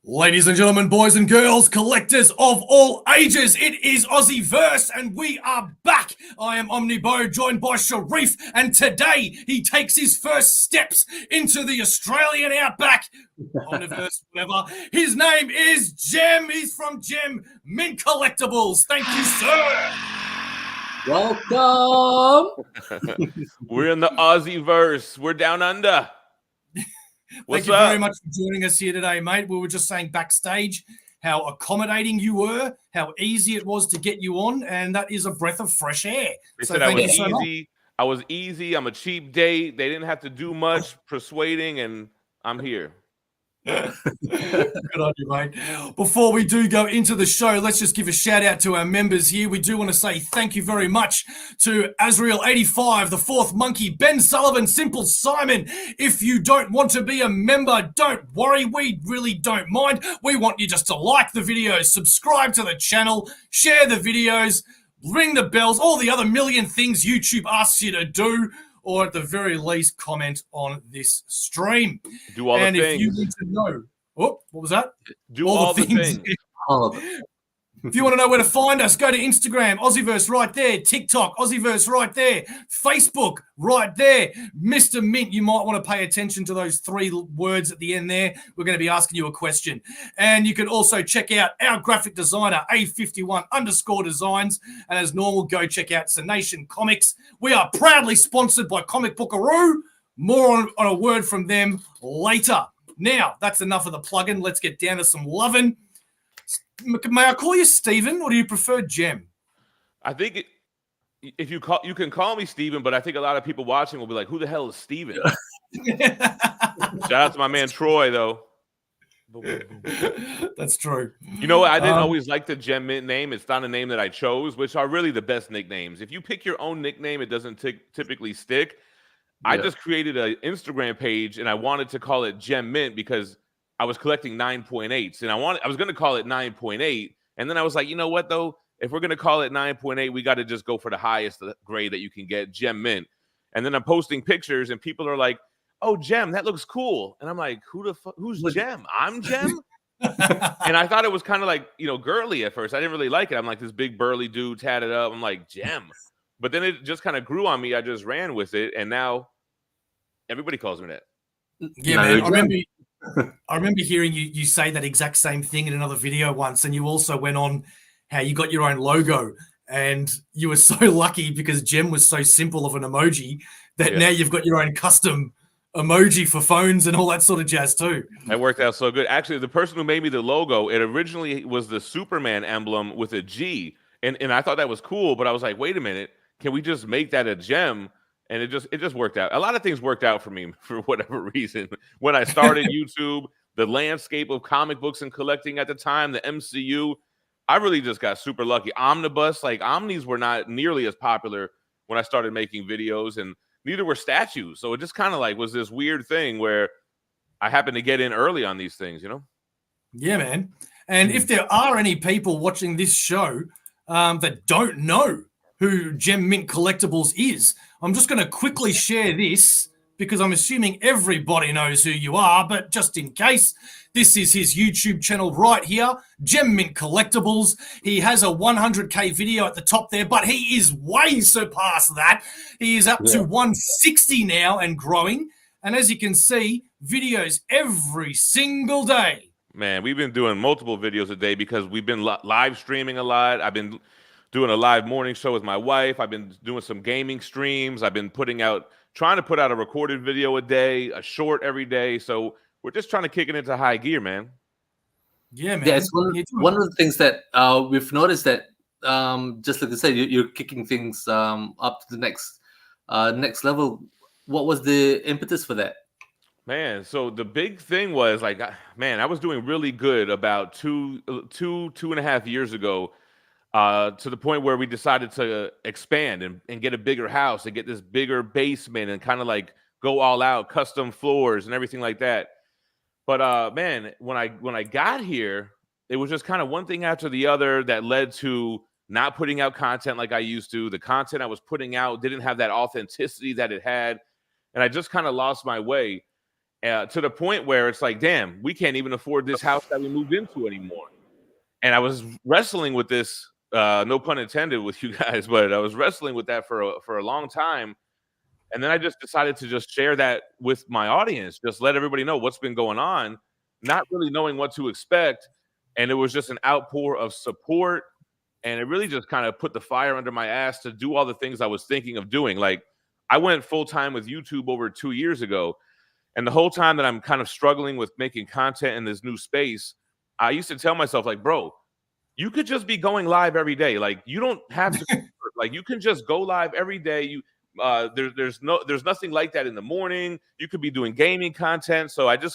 Ladies and gentlemen, boys and girls, collectors of all ages, it is AussieVerse and we are back. I am OmniBeau, joined by Sharif, and today he takes his first steps into the Australian outback. OmniVerse, whatever. His name is Gem. He's from Gem Mint Collectibles. Thank you, sir. Welcome. We're in the AussieVerse. We're down under. Thank you very much for joining us here today, mate. We were just saying backstage how accommodating you were, how easy it was to get you on, and that is a breath of fresh air. They said I was easy. I was easy. I'm a cheap date. They didn't have to do much persuading, and I'm here. Good on you, mate. Before we do go into the show, let's just give a shout out to our members here. We do want to say thank you very much to Azrael85, the Fourth Monkey, Ben Sullivan, Simple Simon. If you don't want to be a member, don't worry. We really don't mind. We want you just to like the videos, subscribe to the channel, share the videos, ring the bells, all the other million things YouTube asks you to do. Or at the very least, comment on this stream. Do all the things. And if you need to know, what was that? Do all the things. All of it. If you want to know where to find us, go to Instagram, AussieVerse right there. TikTok, AussieVerse right there. Facebook right there. Mr. Mint, you might want to pay attention to those three words at the end there. We're going to be asking you a question. And you can also check out our graphic designer, A51_designs. And as normal, go check out Nation Comics. We are proudly sponsored by Comic Bookaroo. More on a word from them later. Now, that's enough of the plug-in. Let's get down to some loving. May I call you Steven, or do you prefer Gem? I think if you can call me Steven, but I think a lot of people watching will be like, "Who the hell is Steven?" Shout out to my man Troy, though. That's true. You know what? I didn't always like the Gem Mint name. It's not a name that I chose, which are really the best nicknames. If you pick your own nickname, it doesn't typically stick. Yeah. I just created an Instagram page, and I wanted to call it Gem Mint because I was collecting 9.8s, and I was going to call it 9.8, and then I was like, you know what, though? If we're going to call it 9.8, we got to just go for the highest grade that you can get, Gem Mint. And then I'm posting pictures, and people are like, oh, Gem, that looks cool. And I'm like, who's Gem? I'm Gem? And I thought it was kind of like, girly at first. I didn't really like it. I'm like this big burly dude tatted up. I'm like, Gem. But then it just kind of grew on me. I just ran with it, and now everybody calls me that. Yeah, man. I remember hearing you say that exact same thing in another video once, and you also went on how you got your own logo, and you were so lucky because Gem was so simple of an emoji that now you've got your own custom emoji for phones and all that sort of jazz too. That worked out so good. Actually, the person who made me the logo, it originally was the Superman emblem with a G, and I thought that was cool, but I was like, wait a minute, can we just make that a gem? And it just worked out. A lot of things worked out for me for whatever reason. When I started YouTube, the landscape of comic books and collecting at the time, the MCU, I really just got super lucky. Omnibus, like omnis were not nearly as popular when I started making videos, and neither were statues. So it just kind of like was this weird thing where I happened to get in early on these things, Yeah, man. And if there are any people watching this show that don't know who Gem Mint Collectibles is, I'm just going to quickly share this because I'm assuming everybody knows who you are, but just in case, this is his YouTube channel right here, Gem Mint Collectibles. He has a 100K video at the top there, but he is way surpassed that. He is up to 160 now and growing. And as you can see, videos every single day. Man, we've been doing multiple videos a day because we've been live streaming a lot. I've been doing a live morning show with my wife. I've been doing some gaming streams. I've been trying to put out a recorded video a day, a short every day. So we're just trying to kick it into high gear, man. Yeah, man. Yeah, it's one of the things that we've noticed that, just like I said, you're kicking things up to the next level. What was the impetus for that? Man, so the big thing was like, man, I was doing really good about two and a half years ago. To the point where we decided to expand and get a bigger house and get this bigger basement and kind of like go all out, custom floors and everything like that. But man, when I got here, it was just kind of one thing after the other that led to not putting out content like I used to. The content I was putting out didn't have that authenticity that it had, and I just kind of lost my way. to the point where it's like, damn, we can't even afford this house that we moved into anymore. And I was wrestling with this, no pun intended with you guys, but I was wrestling with that for a long time. And then I just decided to just share that with my audience, just let everybody know what's been going on, not really knowing what to expect. And it was just an outpour of support. And it really just kind of put the fire under my ass to do all the things I was thinking of doing. Like, I went full time with YouTube over 2 years ago. And the whole time that I'm kind of struggling with making content in this new space, I used to tell myself, like, bro, you could just be going live every day. Like, you don't have to, like, you can just go live every day. There's nothing like that in the morning. You could be doing gaming content. So I don't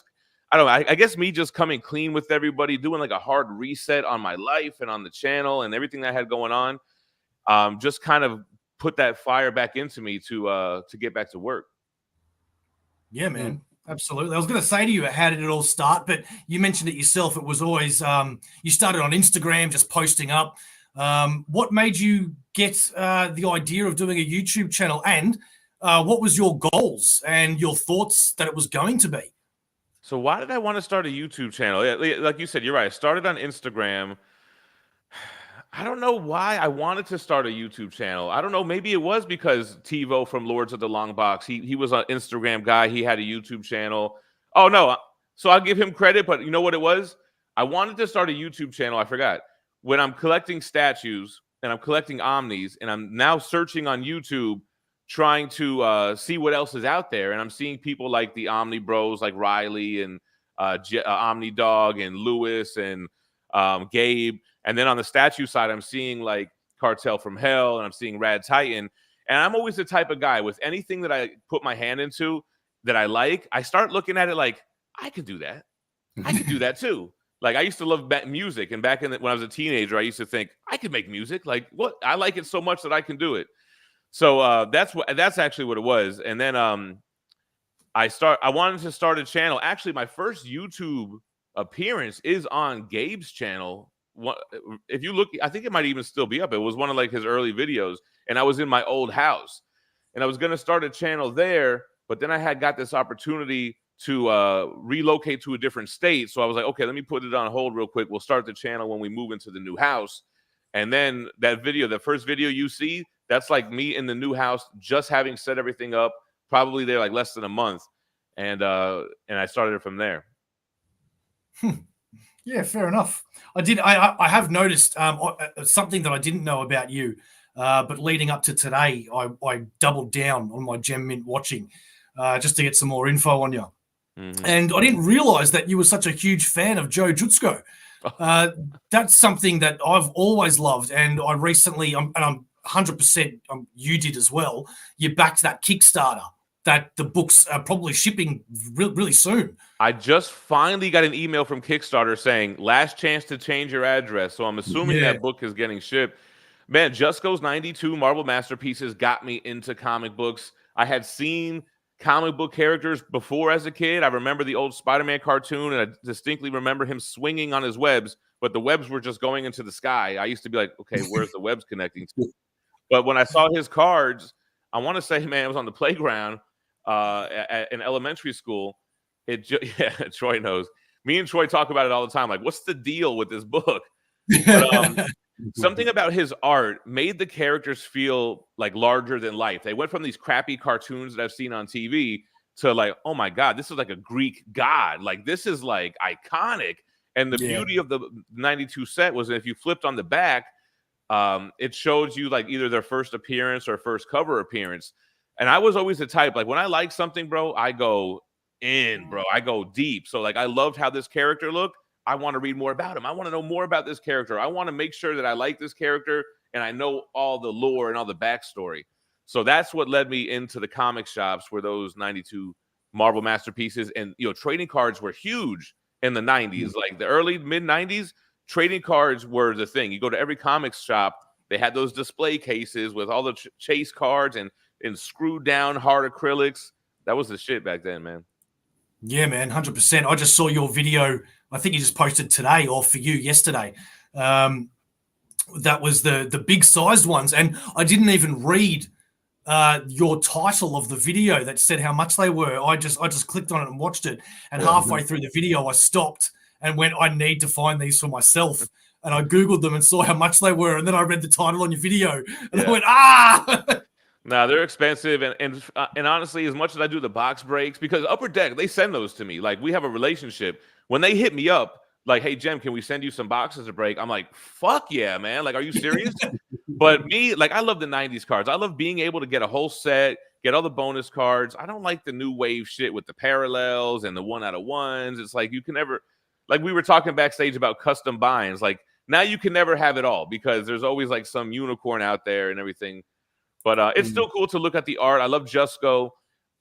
know. I guess me just coming clean with everybody, doing like a hard reset on my life and on the channel and everything that I had going on, just kind of put that fire back into me to get back to work. Yeah, man. Absolutely. I was going to say to you, how did it all start? But you mentioned it yourself. It was always, you started on Instagram, just posting up. What made you get the idea of doing a YouTube channel? And what was your goals and your thoughts that it was going to be? So why did I want to start a YouTube channel? Yeah, like you said, you're right. I started on Instagram. I don't know why I wanted to start a YouTube channel. I don't know. Maybe it was because TiVo from Lords of the Long Box, he was an Instagram guy. He had a YouTube channel. Oh, no. So I'll give him credit, but you know what it was? I wanted to start a YouTube channel. I forgot. When I'm collecting statues and I'm collecting omnis and I'm now searching on YouTube, trying to see what else is out there. And I'm seeing people like the Omni Bros, like Riley and Omni Dog and Lewis and Gabe. And then on the statue side, I'm seeing like Cartel from Hell and I'm seeing Rad Titan. And I'm always the type of guy with anything that I put my hand into that I like, I start looking at it like, I could do that. I could do that too. Like, I used to love music. And back when I was a teenager, I used to think I could make music. Like, what? I like it so much that I can do it. So that's actually what it was. And then I wanted to start a channel. Actually, my first YouTube appearance is on Gabe's channel. If you look, I think it might even still be up. It was one of like his early videos, and I was in my old house, and I was going to start a channel there, but then I had got this opportunity to relocate to a different state. So I was like, okay, let me put it on hold real quick. We'll start the channel when we move into the new house. And then that video, the first video you see, that's like me in the new house, just having set everything up, probably there like less than a month. And I started it from there. Yeah, fair enough. I have noticed something that I didn't know about you, but leading up to today, I doubled down on my Gem Mint watching just to get some more info on you. Mm-hmm. And I didn't realize that you were such a huge fan of Joe Jutsko. That's something that I've always loved. And I recently, I'm 100%, you did as well, you backed that Kickstarter that the books are probably shipping really soon. I just finally got an email from Kickstarter saying last chance to change your address. So I'm assuming that book is getting shipped. Man, Jutsko's 92 Marvel Masterpieces got me into comic books. I had seen comic book characters before as a kid. I remember the old Spider-Man cartoon, and I distinctly remember him swinging on his webs, but the webs were just going into the sky. I used to be like, okay, where's the webs connecting to? But when I saw his cards, I want to say, man, it was on the playground in elementary school. Troy knows. Me and Troy talk about it all the time. Like, what's the deal with this book? But, something about his art made the characters feel like larger than life. They went from these crappy cartoons that I've seen on TV to like, oh my God, this is like a Greek god. Like, this is like iconic. And the beauty of the 92 set was that if you flipped on the back, it showed you like either their first appearance or first cover appearance. And I was always the type, like when I like something, bro, I go in, bro. I go deep. So like I loved how this character looked. I want to read more about him. I want to know more about this character. I want to make sure that I like this character and I know all the lore and all the backstory. So that's what led me into the comic shops, were those 92 Marvel Masterpieces. And, you know, trading cards were huge in the 90s. Like the early, mid-90s, trading cards were the thing. You go to every comics shop, they had those display cases with all the chase cards and screwed down hard acrylics. That was the shit back then, man. Yeah, man, 100%. I just saw your video. I think you just posted today, or for you yesterday. That was the big sized ones, and I didn't even read your title of the video that said how much they were. I just clicked on it and watched it, and halfway through the video I stopped and went, I need to find these for myself. And I Googled them and saw how much they were, and then I read the title on your video, and I went, No, they're expensive, and honestly, as much as I do the box breaks, because Upper Deck, they send those to me. Like, we have a relationship. When they hit me up, like, hey, Gem, can we send you some boxes to break? I'm like, fuck yeah, man. Like, are you serious? But me, like, I love the 90s cards. I love being able to get a whole set, get all the bonus cards. I don't like the new wave shit with the parallels and the 1/1s. It's like, you can never, like, we were talking backstage about custom binds. Like, now you can never have it all because there's always, like, some unicorn out there and everything. But it's still cool to look at the art. I love Jusko.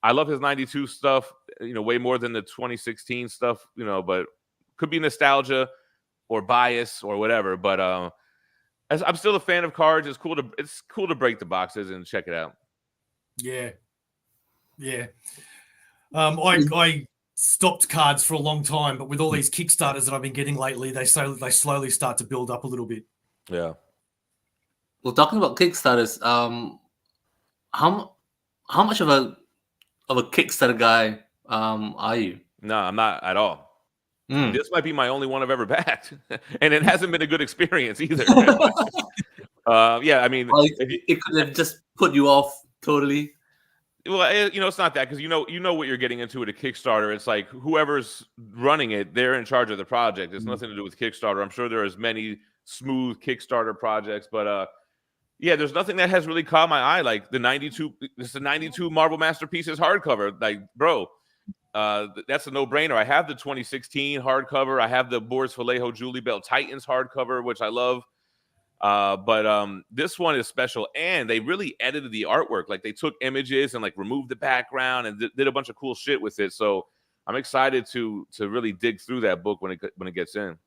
I love his 92 stuff, way more than the 2016 stuff, but could be nostalgia or bias or whatever. But I'm still a fan of cards. It's cool to break the boxes and check it out. Yeah. I stopped cards for a long time, but with all these Kickstarters that I've been getting lately, they slowly start to build up a little bit. Yeah. Well, talking about Kickstarters, how much of a Kickstarter guy are you? No, I'm not at all. This might be my only one I've ever backed, and it hasn't been a good experience either. Yeah, I mean, it could have just put you off totally. Well, it's not that, because you know what you're getting into with a Kickstarter. It's like whoever's running it, they're in charge of the project. It's nothing to do with Kickstarter. I'm sure there are as many smooth Kickstarter projects, but yeah, there's nothing that has really caught my eye. Like the 92 Marvel Masterpieces hardcover. Like, bro, that's a no-brainer. I have the 2016 hardcover. I have the Boris Vallejo Julie Bell Titans hardcover, which I love. But this one is special, and they really edited the artwork. Like, they took images and like removed the background and did a bunch of cool shit with it. So I'm excited to really dig through that book when it gets in.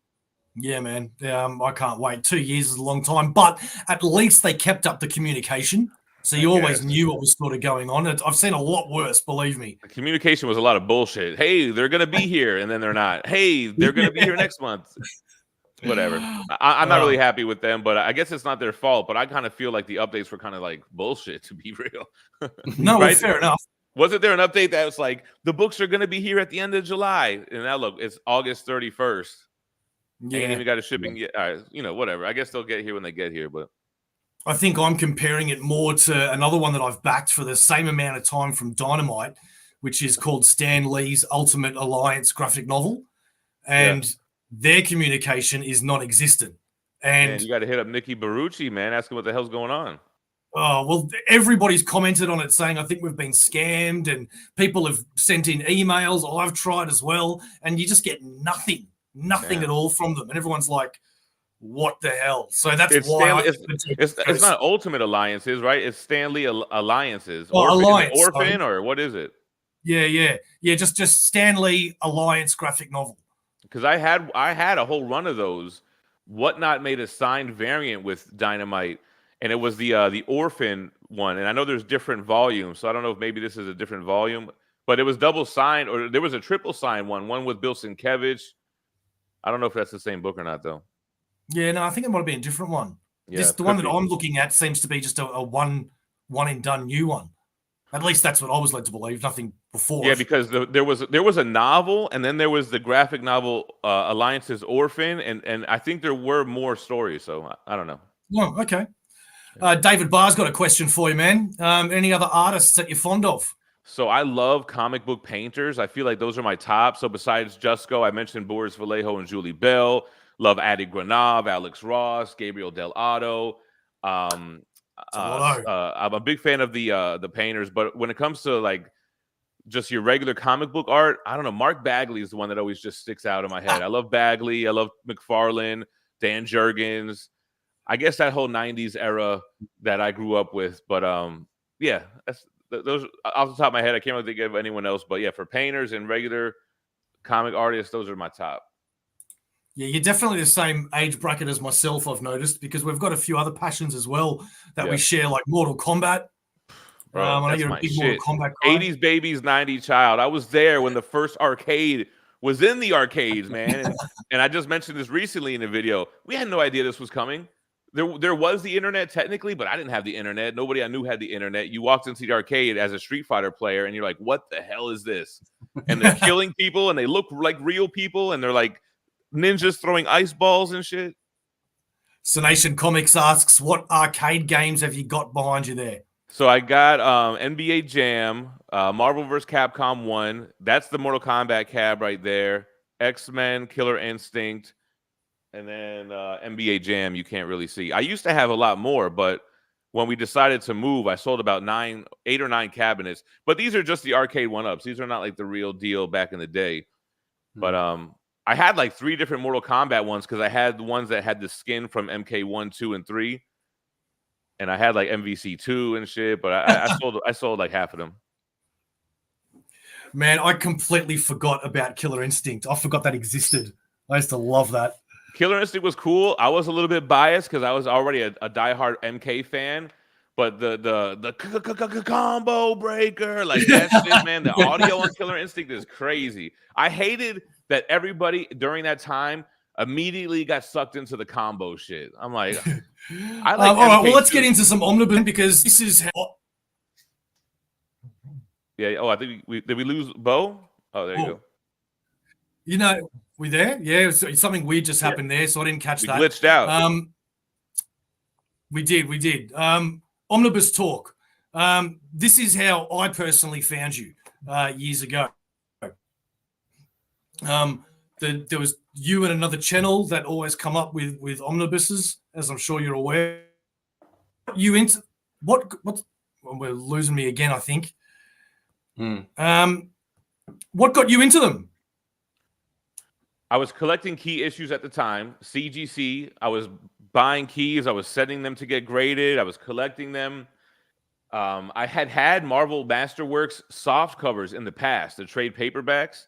Yeah, man. I can't wait. 2 years is a long time, but at least they kept up the communication. So you always knew what was sort of going on. I've seen a lot worse, believe me. The communication was a lot of bullshit. Hey, they're going to be here, and then they're not. Hey, they're going to be here next month. Whatever. I'm not really happy with them, but I guess it's not their fault. But I kind of feel like the updates were kind of like bullshit, to be real. No, right? Fair enough. Wasn't there an update that was like, the books are going to be here at the end of July? And now look, it's August 31st. Yeah. Ain't even got a shipping yet. Whatever. I guess they'll get here when they get here. But I think I'm comparing it more to another one that I've backed for the same amount of time from Dynamite, which is called Stan Lee's Ultimate Alliance graphic novel. And their communication is non-existent. And you got to hit up Nikki Barucci, man. Ask him what the hell's going on. Oh, well, everybody's commented on it saying, I think we've been scammed, and people have sent in emails. I've tried as well. And you just get nothing at all from them. And everyone's like, what the hell? So that's why it's not Ultimate Alliances, right? It's Stanley Alliances. Orphan, or what is it? Yeah. Just Stanley Alliance graphic novel. Because I had a whole run of those. Whatnot made a signed variant with Dynamite, and it was the Orphan one. And I know there's different volumes, so I don't know if maybe this is a different volume, but it was double signed, or there was a triple signed one with Bill Sienkiewicz. I don't know if that's the same book or not, though. Yeah, no, I think it might have been a different one. Yeah, the one that I'm looking at seems to be just a one and done new one. At least that's what I was led to believe. Nothing before. Yeah, because there was a novel, and then there was the graphic novel Alliance's Orphan, and I think there were more stories. So I don't know. Oh, okay. David Barr's got a question for you, man. Any other artists that you're fond of? So I love comic book painters. I feel like those are my top. So besides Jusko, I mentioned Boris Vallejo and Julie Bell. Love Adi Granov, Alex Ross, Gabriel Del Otto. I'm a big fan of the painters, but when it comes to like just your regular comic book art, I don't know. Mark Bagley is the one that always just sticks out in my head. I love Bagley. I love McFarlane, Dan Jurgens. I guess that whole 90s era that I grew up with. But yeah, those off the top of my head, I can't really think of anyone else. But yeah, for painters and regular comic artists, those are my top. Yeah, you're definitely the same age bracket as myself, I've noticed, because we've got a few other passions as well that we share, like Mortal Kombat. Bro, I know you're a big Mortal Kombat guy. 80s babies, 90s child. I was there when the first arcade was in the arcades, man. And I just mentioned this recently in the video. We had no idea this was coming. there was the internet technically, but I didn't have the internet. Nobody I knew had the internet. You walked into the arcade as a Street Fighter player, and you're like, "What the hell is this?" And they're killing people, and they look like real people, and they're like ninjas throwing ice balls and shit. Sonation Comics asks, "What arcade games have you got behind you there?" So I got NBA Jam, Marvel vs. Capcom 1. That's the Mortal Kombat cab right there. X-Men, Killer Instinct, and then NBA Jam you can't really see. I used to have a lot more, but when we decided to move, I sold about 8 or 9 cabinets. But these are just the arcade one-ups. These are not like the real deal back in the day. But I had like 3 different Mortal Kombat ones because I had the ones that had the skin from MK1, 2, and 3. And I had like MVC2 and shit, but I sold like half of them. Man, I completely forgot about Killer Instinct. I forgot that existed. I used to love that. Killer Instinct was cool. I was a little bit biased because I was already a diehard MK fan, but the combo breaker, like that shit, man. The audio on Killer Instinct is crazy. I hated that everybody during that time immediately got sucked into the combo shit. I'm like, I like. All right, well, let's get into some omnibus because this is how. Yeah. Oh, I think did we lose Bo? Oh, there you go. You know, we there? Yeah, it's something weird just happened there, so I didn't catch that. Glitched out. We did. Omnibus talk. This is how I personally found you years ago. There was you and another channel that always come up with omnibuses, as I'm sure you're aware. You into what? Well, we're losing me again, I think. What got you into them? I was collecting key issues at the time, CGC. I was buying keys. I was sending them to get graded. I was collecting them. I had Marvel Masterworks soft covers in the past, the trade paperbacks.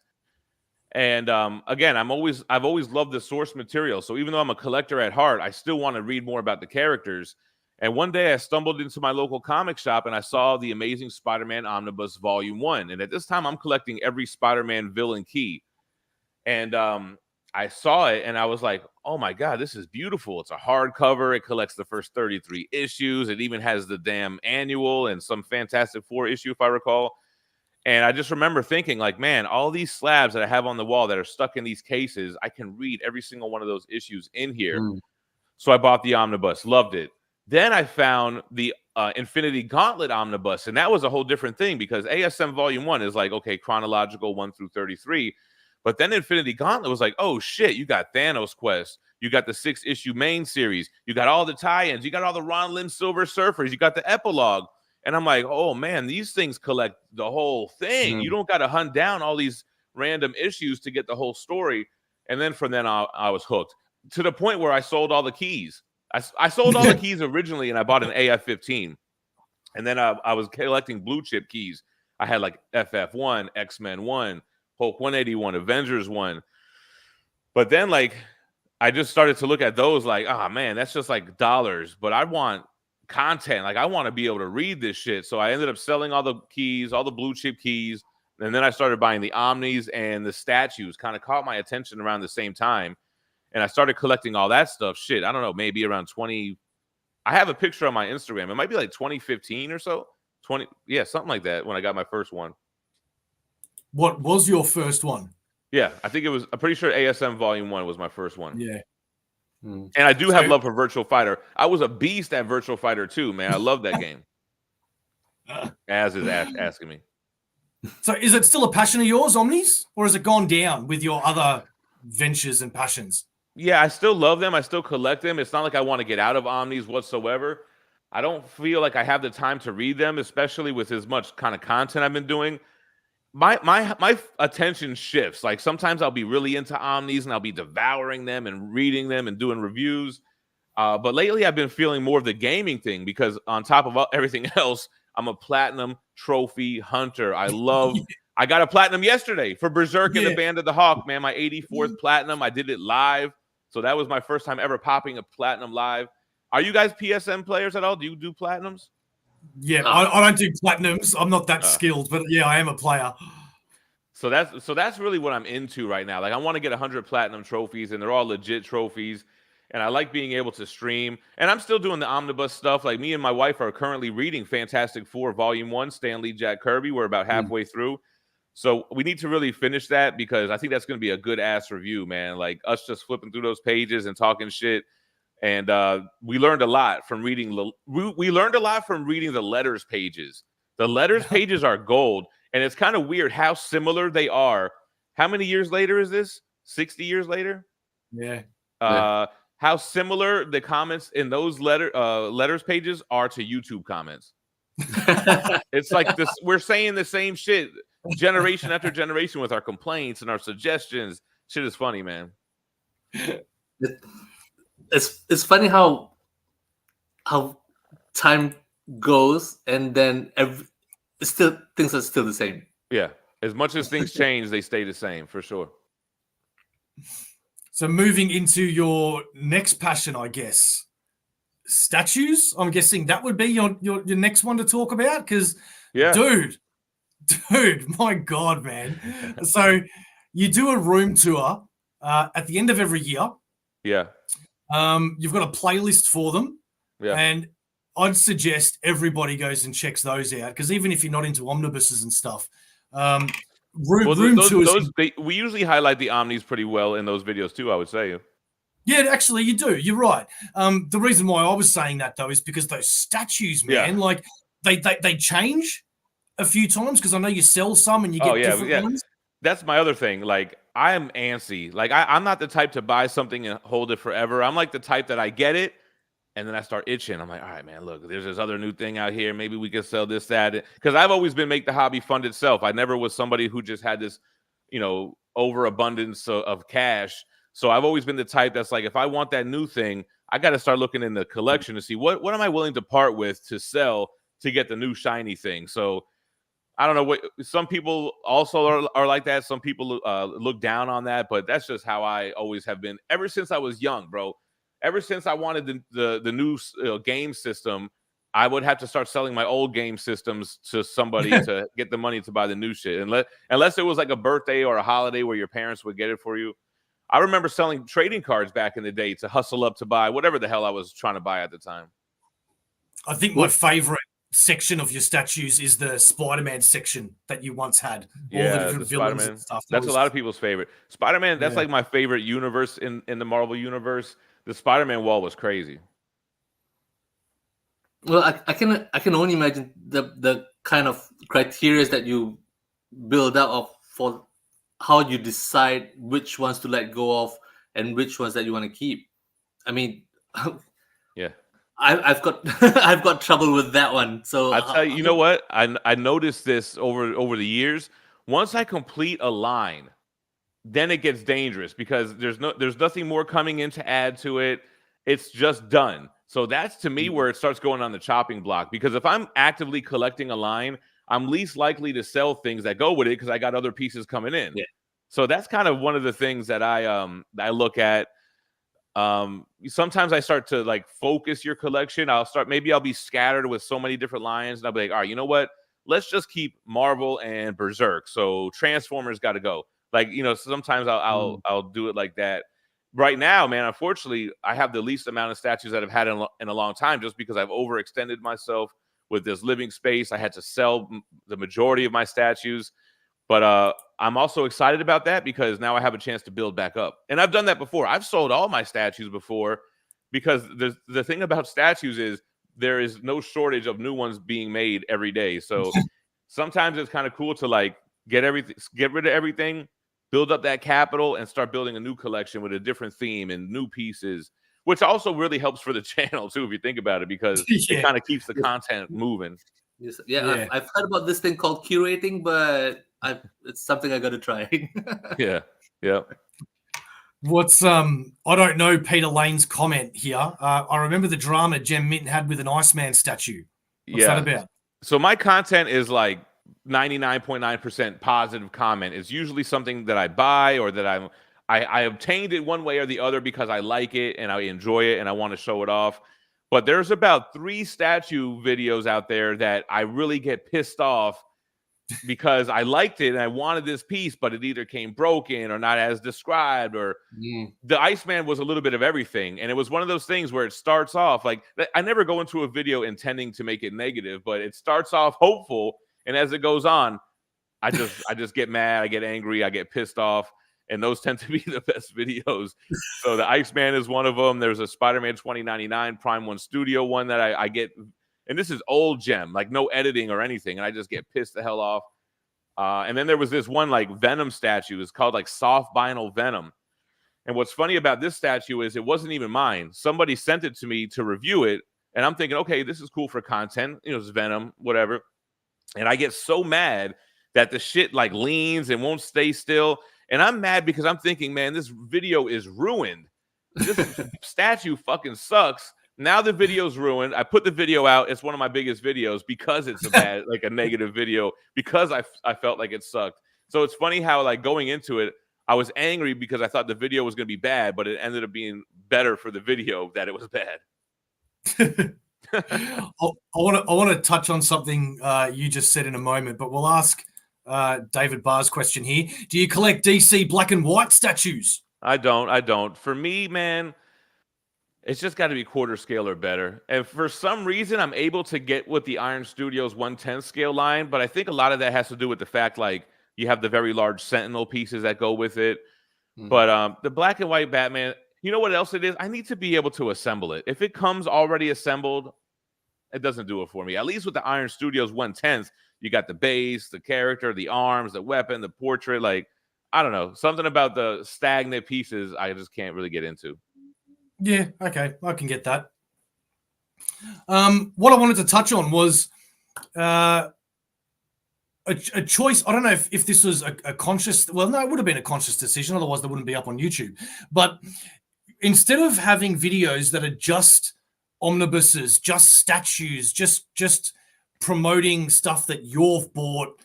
And again, I've always loved the source material. So even though I'm a collector at heart, I still want to read more about the characters. And one day I stumbled into my local comic shop and I saw the Amazing Spider-Man Omnibus Volume 1. And at this time, I'm collecting every Spider-Man villain key. And I saw it and I was like, oh my God, this is beautiful. It's a hardcover. It collects the first 33 issues. It even has the damn annual and some Fantastic Four issue, if I recall. And I just remember thinking, like, man, all these slabs that I have on the wall that are stuck in these cases, I can read every single one of those issues in here. So I bought the omnibus, loved it. Then I found the Infinity Gauntlet omnibus, and that was a whole different thing because ASM Volume 1 is like, okay, chronological 1 through 33. But then Infinity Gauntlet was like, oh, shit, you got Thanos Quest. You got the 6-issue main series. You got all the tie-ins. You got all the Ron Lim Silver Surfers. You got the epilogue. And I'm like, oh, man, these things collect the whole thing. You don't got to hunt down all these random issues to get the whole story. And then from then on, I was hooked to the point where I sold all the keys. I sold all the keys originally, and I bought an AF-15. And then I was collecting blue chip keys. I had like FF1, X-Men 1, Hulk 181, Avengers 1. But then, like, I just started to look at those like, oh, man, that's just like dollars. But I want content. Like, I want to be able to read this shit. So I ended up selling all the keys, all the blue chip keys. And then I started buying the omnis and the statues. Kind of caught my attention around the same time. And I started collecting all that stuff. Shit, I don't know, maybe around 20. I have a picture on my Instagram. It might be like 2015 or so. 20, yeah, something like that when I got my first one. What was your first one? Yeah, I think it was, I'm pretty sure ASM Volume 1 was my first one. Yeah. And I do have love for Virtual Fighter. I was a beast at Virtual Fighter 2, man. I love that game. As is asking me. So is it still a passion of yours, Omnis? Or has it gone down with your other ventures and passions? Yeah, I still love them. I still collect them. It's not like I want to get out of Omnis whatsoever. I don't feel like I have the time to read them, especially with as much kind of content I've been doing. My attention shifts. Like sometimes I'll be really into Omnis and I'll be devouring them and reading them and doing reviews. But lately I've been feeling more of the gaming thing because on top of everything else, I'm a platinum trophy hunter. I love. I got a platinum yesterday for Berserk and the Band of the Hawk, man. My 84th platinum. I did it live. So that was my first time ever popping a platinum live. Are you guys PSM players at all? Do you do platinums? Yeah, I don't do platinums. I'm not that skilled, but yeah, I am a player. So that's really what I'm into right now. Like I want to get 100 platinum trophies, and they're all legit trophies. and I like being able to stream. And I'm still doing the omnibus stuff. Like me and my wife are currently reading Fantastic Four Volume 1, Stan Lee, Jack Kirby. We're about halfway through. So we need to really finish that because I think that's going to be a good ass review, man. Like us just flipping through those pages and talking shit. And we learned a lot from reading. We learned a lot from reading the letters pages. The letters pages are gold. And it's kind of weird how similar they are. How many years later is this? 60 years later? Yeah. How similar the comments in those letters pages are to YouTube comments. It's like this. We're saying the same shit generation after generation with our complaints and our suggestions. Shit is funny, man. It's funny how time goes and then things are still the same. Yeah. As much as things change, they stay the same for sure. So moving into your next passion, I guess, statues. I'm guessing that would be your next one to talk about because, dude, my God, man. So you do a room tour at the end of every year. Yeah. You've got a playlist for them. Yeah. And I'd suggest everybody goes and checks those out because even if you're not into omnibuses and stuff, room tours. We usually highlight the omnis pretty well in those videos too, I would say. Yeah, actually, you do. You're right. The reason why I was saying that though is because those statues, man, like they change a few times because I know you sell some and you get different ones. That's my other thing. Like I am antsy. Like I'm not the type to buy something and hold it forever. I'm like the type that I get it and then I start itching. I'm like, all right, man, look, there's this other new thing out here. Maybe we can sell this, that. Because I've always been make the hobby fund itself. I never was somebody who just had this, overabundance of cash. So I've always been the type that's like, if I want that new thing, I got to start looking in the collection to see what am I willing to part with to sell to get the new shiny thing. So I don't know what some people also are like that. Some people look down on that, but that's just how I always have been ever since I was young, bro. Ever since I wanted the new game system, I would have to start selling my old game systems to somebody to get the money to buy the new shit. Unless it was like a birthday or a holiday where your parents would get it for you. I remember selling trading cards back in the day to hustle up to buy whatever the hell I was trying to buy at the time. I think my favorite section of your statues is the Spider-Man section that you once had. All the different villains and stuff. That's a lot of people's favorite. Spider-Man, that's like my favorite universe in the Marvel universe. The Spider-Man wall was crazy. Well, I can only imagine the kind of criteria that you build out of for how you decide which ones to let go of and which ones that you want to keep. I mean, I've got trouble with that one. So I tell you, you know what? I noticed this over the years. Once I complete a line, then it gets dangerous because there's nothing more coming in to add to it. It's just done. So that's to me where it starts going on the chopping block. Because if I'm actively collecting a line, I'm least likely to sell things that go with it because I got other pieces coming in. Yeah. So that's kind of one of the things that I look at. Sometimes I start to like focus your collection. Maybe I'll be scattered with so many different lines, and I'll be like, all right, you know what? Let's just keep Marvel and Berserk. So Transformers got to go. Like, sometimes I'll do it like that. Right now, man, unfortunately, I have the least amount of statues that I've had in a long time just because I've overextended myself with this living space. I had to sell the majority of my statues. But I'm also excited about that because now I have a chance to build back up. And I've done that before. I've sold all my statues before because the thing about statues is there is no shortage of new ones being made every day. So sometimes it's kind of cool to like get rid of everything, build up that capital, and start building a new collection with a different theme and new pieces, which also really helps for the channel too, if you think about it, because it kind of keeps the content moving. Yes, I've heard about this thing called curating, but it's something I got to try. Yeah. What's I don't know Peter Lane's comment here. I remember the drama Gem Mint had with an Iceman statue. What's that about? So my content is like 99.9% positive comment. It's usually something that I buy or that I obtained it one way or the other because I like it and I enjoy it and I want to show it off. But there's about 3 statue videos out there that I really get pissed off because I liked it and I wanted this piece, but it either came broken or not as described, or the Iceman was a little bit of everything. And it was one of those things where it starts off like, I never go into a video intending to make it negative, but it starts off hopeful. And as it goes on, I just get mad, I get angry, I get pissed off. And those tend to be the best videos. So the Iceman is one of them. There's a Spider-Man 2099 Prime 1 Studio one that I get, and this is old Gem, like no editing or anything, and I just get pissed the hell off. And then there was this one like Venom statue. It's called like soft vinyl Venom. And what's funny about this statue is it wasn't even mine. Somebody sent it to me to review it, and I'm thinking, okay, this is cool for content. You know, it's Venom, whatever. And I get so mad that the shit like leans and won't stay still. And I'm mad because I'm thinking, man, this video is ruined. This statue fucking sucks. Now the video's ruined. I put the video out. It's one of my biggest videos because it's a bad, like a negative video, because I felt like it sucked. So it's funny how like going into it, I was angry because I thought the video was going to be bad, but it ended up being better for the video that it was bad. I want to touch on something you just said in a moment, but we'll ask David Barr's question here. Do you collect DC black and white statues? I don't. For me, man, it's just got to be quarter scale or better. And for some reason, I'm able to get with the Iron Studios 1/10 scale line, but I think a lot of that has to do with the fact, like, you have the very large Sentinel pieces that go with it. But the black and white Batman, you know what else it is? I need to be able to assemble it. If it comes already assembled, it doesn't do it for me. At least with the Iron Studios 1/10, you got the base, the character, the arms, the weapon, the portrait. Like, I don't know. Something about the stagnant pieces I just can't really get into. Yeah, okay, I can get that. What I wanted to touch on was a choice. I don't know if this was a conscious. Well, no, it would have been a conscious decision. Otherwise, they wouldn't be up on YouTube. But instead of having videos that are just omnibuses, just statues, just promoting stuff that you've bought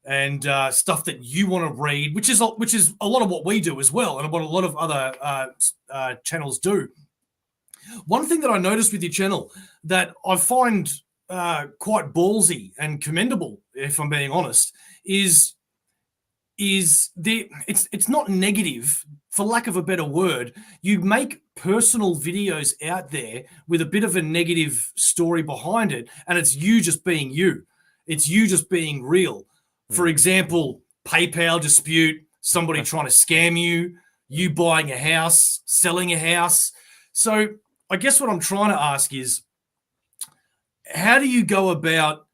and stuff that you want to read, which is a lot of what we do as well, and what a lot of other channels do. One thing that I noticed with your channel that I find quite ballsy and commendable, if I'm being honest, is it's not negative, for lack of a better word. You make personal videos out there with a bit of a negative story behind it, and it's you just being you. It's you just being real. For example, PayPal dispute, somebody trying to scam you, you buying a house, selling a house. So I guess what I'm trying to ask is, how do you go about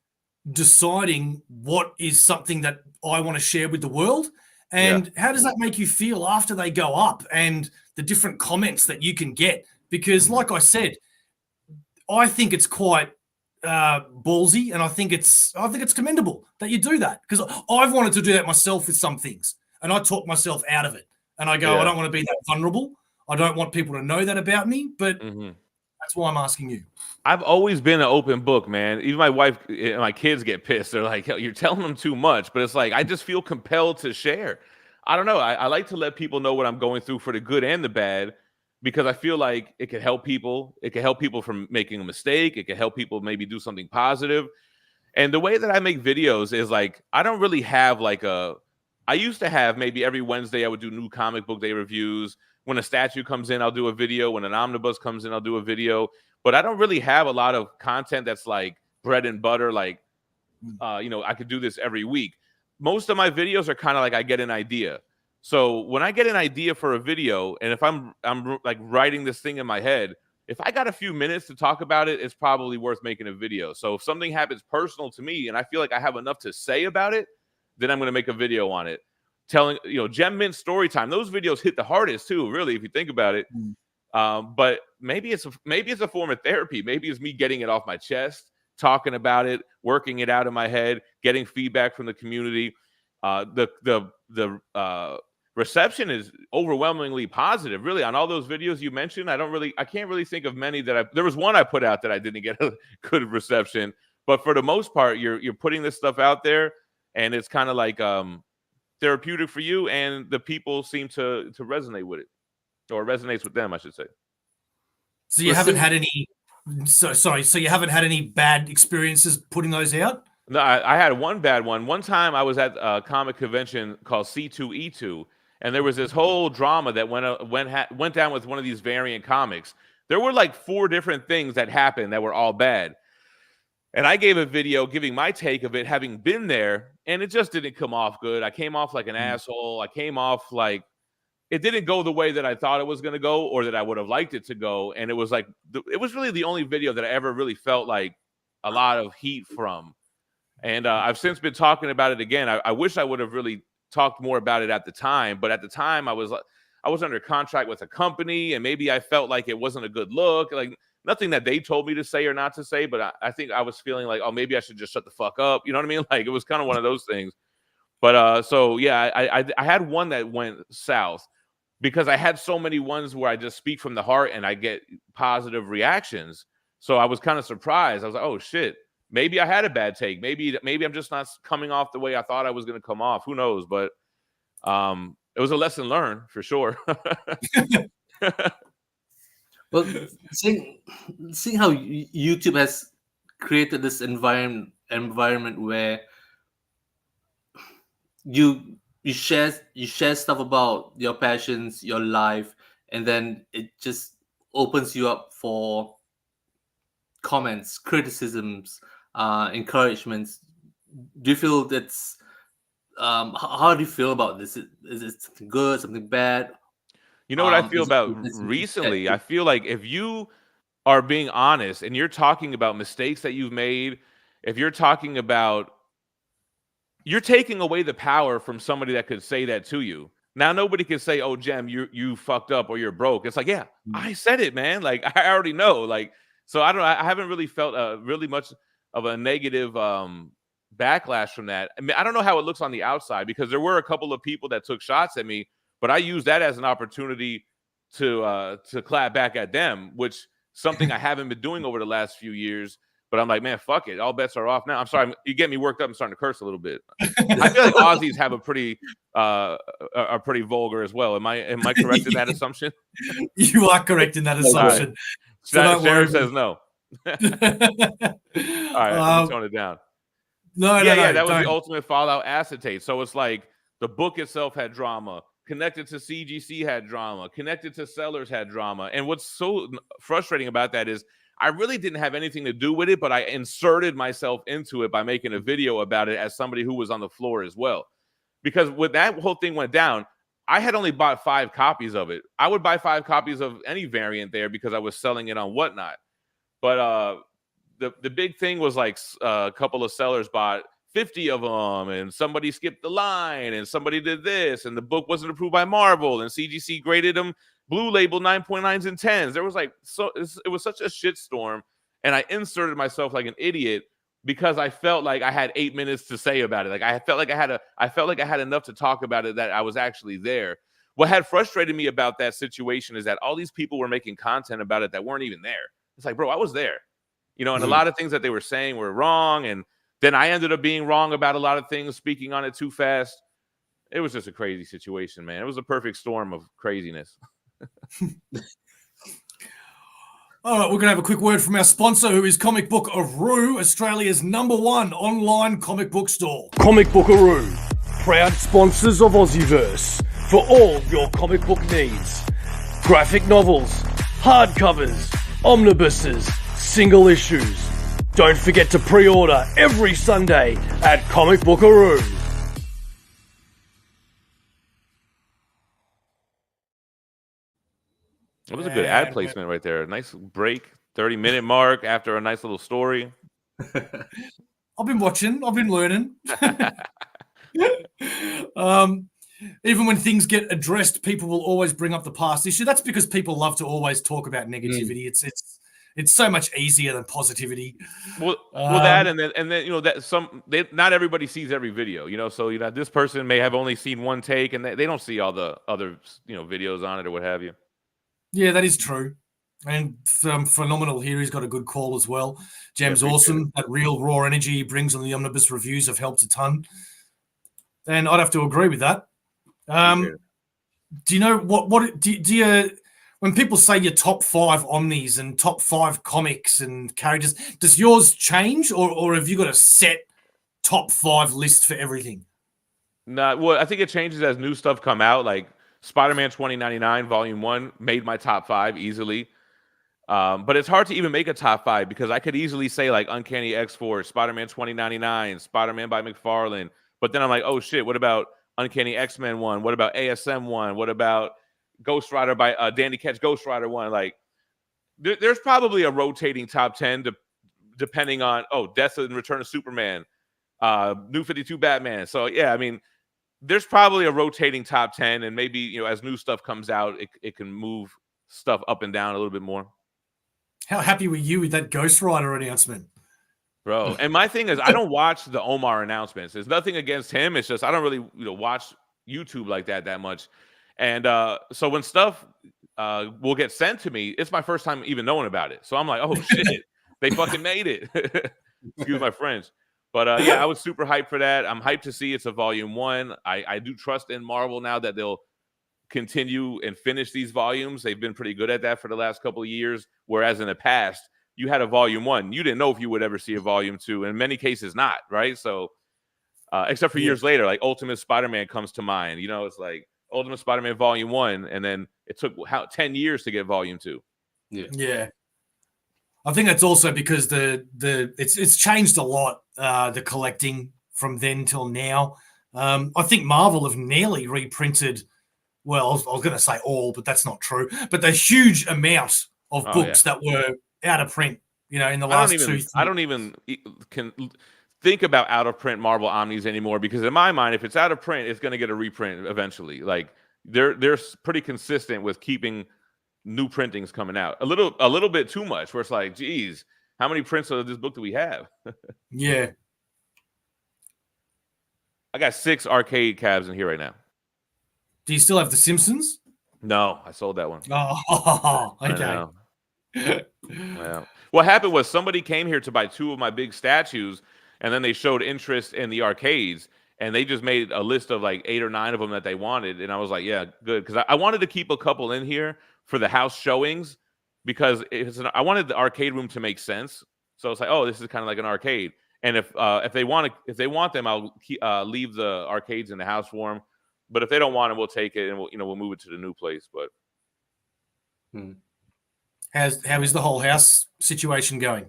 deciding what is something that I want to share with the world? And how does that make you feel after they go up and the different comments that you can get? Because like I said, I think it's quite ballsy, and I think it's commendable that you do that, because I've wanted to do that myself with some things, and I talk myself out of it, and I go, I don't want to be that vulnerable. I don't want people to know that about me, but that's why I'm asking you. I've always been an open book, man. Even my wife and my kids get pissed. They're like, "You're telling them too much," but it's like, I just feel compelled to share. I don't know. I like to let people know what I'm going through, for the good and the bad, because I feel like it could help people. It could help people from making a mistake. It could help people maybe do something positive. And the way that I make videos is like, I don't really have like I used to have maybe every Wednesday I would do new comic book day reviews. When a statue comes in, I'll do a video. When an omnibus comes in, I'll do a video. But I don't really have a lot of content that's like bread and butter. Like, I could do this every week. Most of my videos are kind of like, I get an idea. So when I get an idea for a video, and if I'm like writing this thing in my head, if I got a few minutes to talk about it, it's probably worth making a video. So if something happens personal to me and I feel like I have enough to say about it, then I'm going to make a video on it. Telling, Gem Mint story time. Those videos hit the hardest too, really, if you think about it. But maybe it's a form of therapy. Maybe it's me getting it off my chest, talking about it, working it out in my head, getting feedback from the community. The reception is overwhelmingly positive, really, on all those videos you mentioned. I can't really think of many there was one I put out that I didn't get a good reception, but for the most part, you're putting this stuff out there, and it's kind of like therapeutic for you, and the people seem to resonate with it, or resonates with them, I should say. So you haven't had any. So you haven't had any bad experiences putting those out? No, I had one bad one. One time I was at a comic convention called C2E2, and there was this whole drama that went down with one of these variant comics. There were like 4 different things that happened that were all bad. And I gave a video giving my take of it, having been there, and it just didn't come off good. I came off like an asshole. I came off like it didn't go the way that I thought it was going to go or that I would have liked it to go. And it was like, it was really the only video that I ever really felt like a lot of heat from. And I've since been talking about it again. I wish I would have really talked more about it at the time, but at the time I was under contract with a company, and maybe I felt like it wasn't a good look. Like nothing that they told me to say or not to say, but I think I was feeling like, oh, maybe I should just shut the fuck up. You know what I mean? Like it was kind of one of those things. But so yeah, I had one that went south because I had so many ones where I just speak from the heart and I get positive reactions. So I was kind of surprised. I was like, oh shit. Maybe I had a bad take. Maybe I'm just not coming off the way I thought I was going to come off. Who knows? But it was a lesson learned for sure. Well, seeing how YouTube has created this environment where you share stuff about your passions, your life, and then it just opens you up for comments, criticisms, encouragements. Do you feel that's how do you feel about this? Is it something good, something bad? You know what I feel about recently? I feel like if you are being honest and you're talking about mistakes that you've made, if you're talking about, you're taking away the power from somebody that could say that to you. Now nobody can say, "Oh, Gem, you fucked up or you're broke." It's like, yeah, I said it, man. Like I already know. Like so, I don't know. I haven't really felt really much of a negative backlash from that. I mean, I don't know how it looks on the outside because there were a couple of people that took shots at me, but I used that as an opportunity to clap back at them, which something I haven't been doing over the last few years. But I'm like, man, fuck it. All bets are off now. I'm sorry. You get me worked up. I'm starting to curse a little bit. I feel like Aussies have are pretty vulgar as well. Am I correct in that assumption? You are correct in that assumption. Right. So Sharif says no. All right, let me tone it down. No, that was the ultimate Fallout acetate. So it's like the book itself had drama. Connected to CGC had drama. Connected to sellers had drama. And what's so frustrating about that is I really didn't have anything to do with it, but I inserted myself into it by making a video about it as somebody who was on the floor as well. Because when that whole thing went down, I had only bought 5 copies of it. I would buy 5 copies of any variant there because I was selling it on Whatnot. But the big thing was like a couple of sellers bought 50 of them, and somebody skipped the line, and somebody did this, and the book wasn't approved by Marvel, and CGC graded them blue label 9.9s and 10s. There was like it was such a shitstorm, and I inserted myself like an idiot because I felt like I had 8 minutes to say about it. Like I felt like I had enough to talk about it that I was actually there. What had frustrated me about that situation is that all these people were making content about it that weren't even there. It's like, bro, I was there, you know, and a lot of things that they were saying were wrong, and then I ended up being wrong about a lot of things, speaking on it too fast. It was just a crazy situation, man. It was a perfect storm of craziness. All right, we're going to have a quick word from our sponsor, who is Comic Bookaroo, Australia's #1 online comic book store. Comic Bookaroo, proud sponsors of AussieVerse for all your comic book needs. Graphic novels, hardcovers, omnibuses, single issues. Don't forget to pre-order every Sunday at Comic Bookaroo. It was a good ad placement right there. A nice break, 30-minute mark after a nice little story. I've been watching. I've been learning. Even when things get addressed, people will always bring up the past issue. That's because people love to always talk about negativity. It's so much easier than positivity. Well, that and then you know that not everybody sees every video, you know. So you know this person may have only seen one take, and they don't see all the other videos on it or what have you. Yeah, that is true. And phenomenal here. He's got a good call as well. Gem's awesome. That real raw energy he brings on the omnibus reviews have helped a ton. And I'd have to agree with that. Do you know what do you when people say your top 5 omnis and top 5 comics and characters, does yours change or have you got a set top 5 list for everything? No, well, I think it changes as new stuff come out. Like Spider-Man 2099 Volume 1 made my top 5 easily. But it's hard to even make a top 5 because I could easily say like Uncanny X-Force, Spider-Man 2099, Spider-Man by McFarlane. But then I'm like, oh shit, what about Uncanny X-Men 1? What about ASM 1? What about Ghost Rider by Danny Ketch Ghost Rider 1? Like, there's probably a rotating top 10 depending on, Death and Return of Superman, New 52 Batman. So yeah, I mean, there's probably a rotating top 10, and maybe, as new stuff comes out, it can move stuff up and down a little bit more. How happy were you with that Ghost Rider announcement? Bro, and my thing is, I don't watch the Omar announcements. There's nothing against him. It's just I don't really watch YouTube like that much. And so when stuff will get sent to me, it's my first time even knowing about it. So I'm like, oh shit, they fucking made it. Excuse my French. But yeah, I was super hyped for that. I'm hyped to see it's a volume 1. I do trust in Marvel now that they'll continue and finish these volumes. They've been pretty good at that for the last couple of years. Whereas in the past, you had a volume 1. You didn't know if you would ever see a volume 2. In many cases, not, right? So except for years later, like Ultimate Spider-Man comes to mind. It's like Ultimate Spider-Man volume 1, and then it took 10 years to get volume 2. Yeah. I think that's also because it's changed a lot, the collecting from then till now. I think Marvel have nearly reprinted, well, I was going to say all, but that's not true, but the huge amount of books that were out of print, in the last 2 years. I don't even can think about out of print Marvel Omnis anymore, because in my mind, if it's out of print, it's going to get a reprint eventually. Like they're pretty consistent with keeping new printings coming out. A little bit too much, where it's like, geez, how many prints of this book do we have? Yeah. I got 6 arcade cabs in here right now. Do you still have The Simpsons? No, I sold that one. Oh, okay. Yeah. What happened was somebody came here to buy 2 of my big statues, and then they showed interest in the arcades, and they just made a list of like 8 or 9 of them that they wanted. And I was like, yeah, good. Because I wanted to keep a couple in here for the house showings, because I wanted the arcade room to make sense. So it's like, oh, this is kind of like an arcade. And if they want them, I'll leave the arcades in the house for them. But if they don't want it, we'll take it and we'll move it to the new place. But how is the whole house situation going?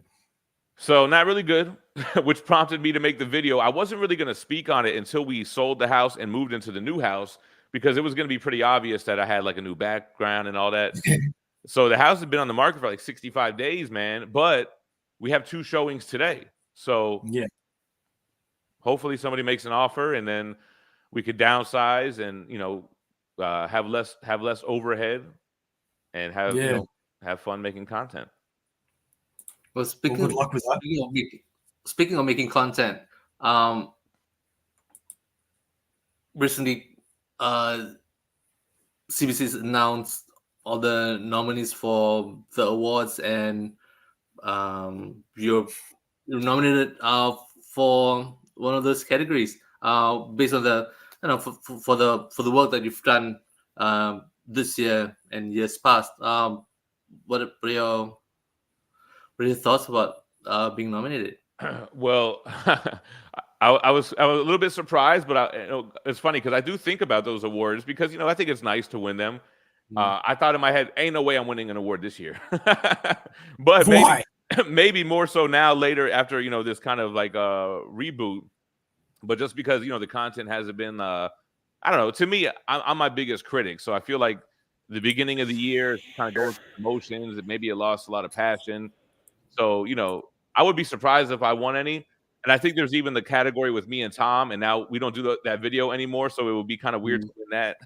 So not really good, which prompted me to make the video. I wasn't really going to speak on it until we sold the house and moved into the new house, because it was going to be pretty obvious that I had like a new background and all that. So the house has been on the market for like 65 days, man. But we have 2 showings today. So yeah, hopefully somebody makes an offer, and then we could downsize and have less overhead and have fun making content. Well, good luck with that. Speaking of making content, recently CBC's announced all the nominees for the awards, and you're nominated for one of those categories based on the for the work that you've done this year and years past. What are your thoughts about being nominated? Well, I was a little bit surprised, but it's funny because I do think about those awards, because I think it's nice to win them. I thought in my head, ain't no way I'm winning an award this year. But why? Maybe more so now, later, after this kind of like reboot. But just because the content hasn't been, I don't know. To me, I'm my biggest critic, so I feel like the beginning of the year kind of going through emotions, and maybe it lost a lot of passion. So I would be surprised if I won any. And I think there's even the category with me and Tom, and now we don't do that video anymore, so it would be kind of weird to win that.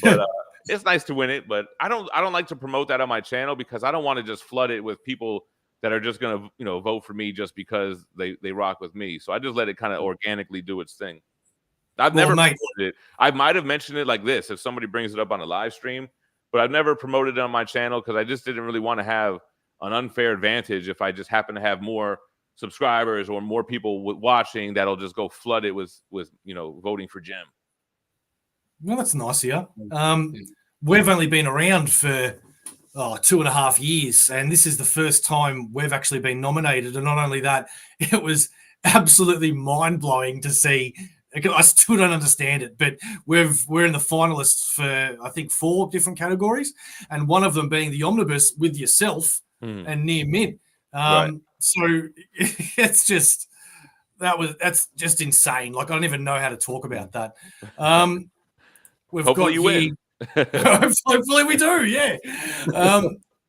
But it's nice to win it, but I don't like to promote that on my channel, because I don't want to just flood it with people that are just gonna vote for me just because they rock with me. So I just let it kind of organically do its thing. I've never promoted it. I might have mentioned it like this if somebody brings it up on a live stream, but I've never promoted it on my channel, because I just didn't really want to have an unfair advantage if I just happen to have more subscribers or more people watching that'll just go flood it with voting for Gem. Well, that's nice of you. We've only been around for 2.5 years, and this is the first time we've actually been nominated. And not only that, it was absolutely mind-blowing to see. I still don't understand it, but we're in the finalists for, I think, 4 different categories, and one of them being the omnibus with yourself and near mint. Right. So it's just that's just insane. Like, I don't even know how to talk about that. We've Hopefully got you here, win. hopefully we do, yeah.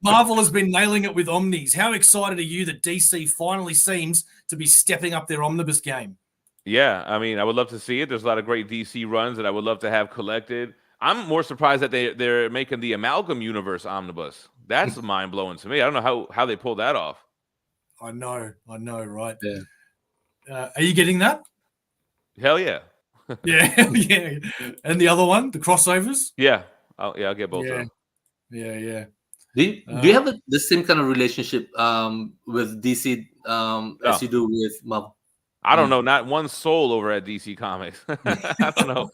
Marvel has been nailing it with omnis. How excited are you that DC finally seems to be stepping up their omnibus game? Yeah, I mean, I would love to see it. There's a lot of great DC runs that I would love to have collected. I'm more surprised that they're making the Amalgam Universe omnibus. That's mind blowing to me. I don't know how they pulled that off. I know, right? Yeah. Are you getting that? Hell yeah. Yeah, yeah. And the other one, the crossovers? Yeah. I'll get both of them. Yeah. Do you have the same kind of relationship with DC as you do with Marvel? I don't know. Not one soul over at DC Comics. I don't know.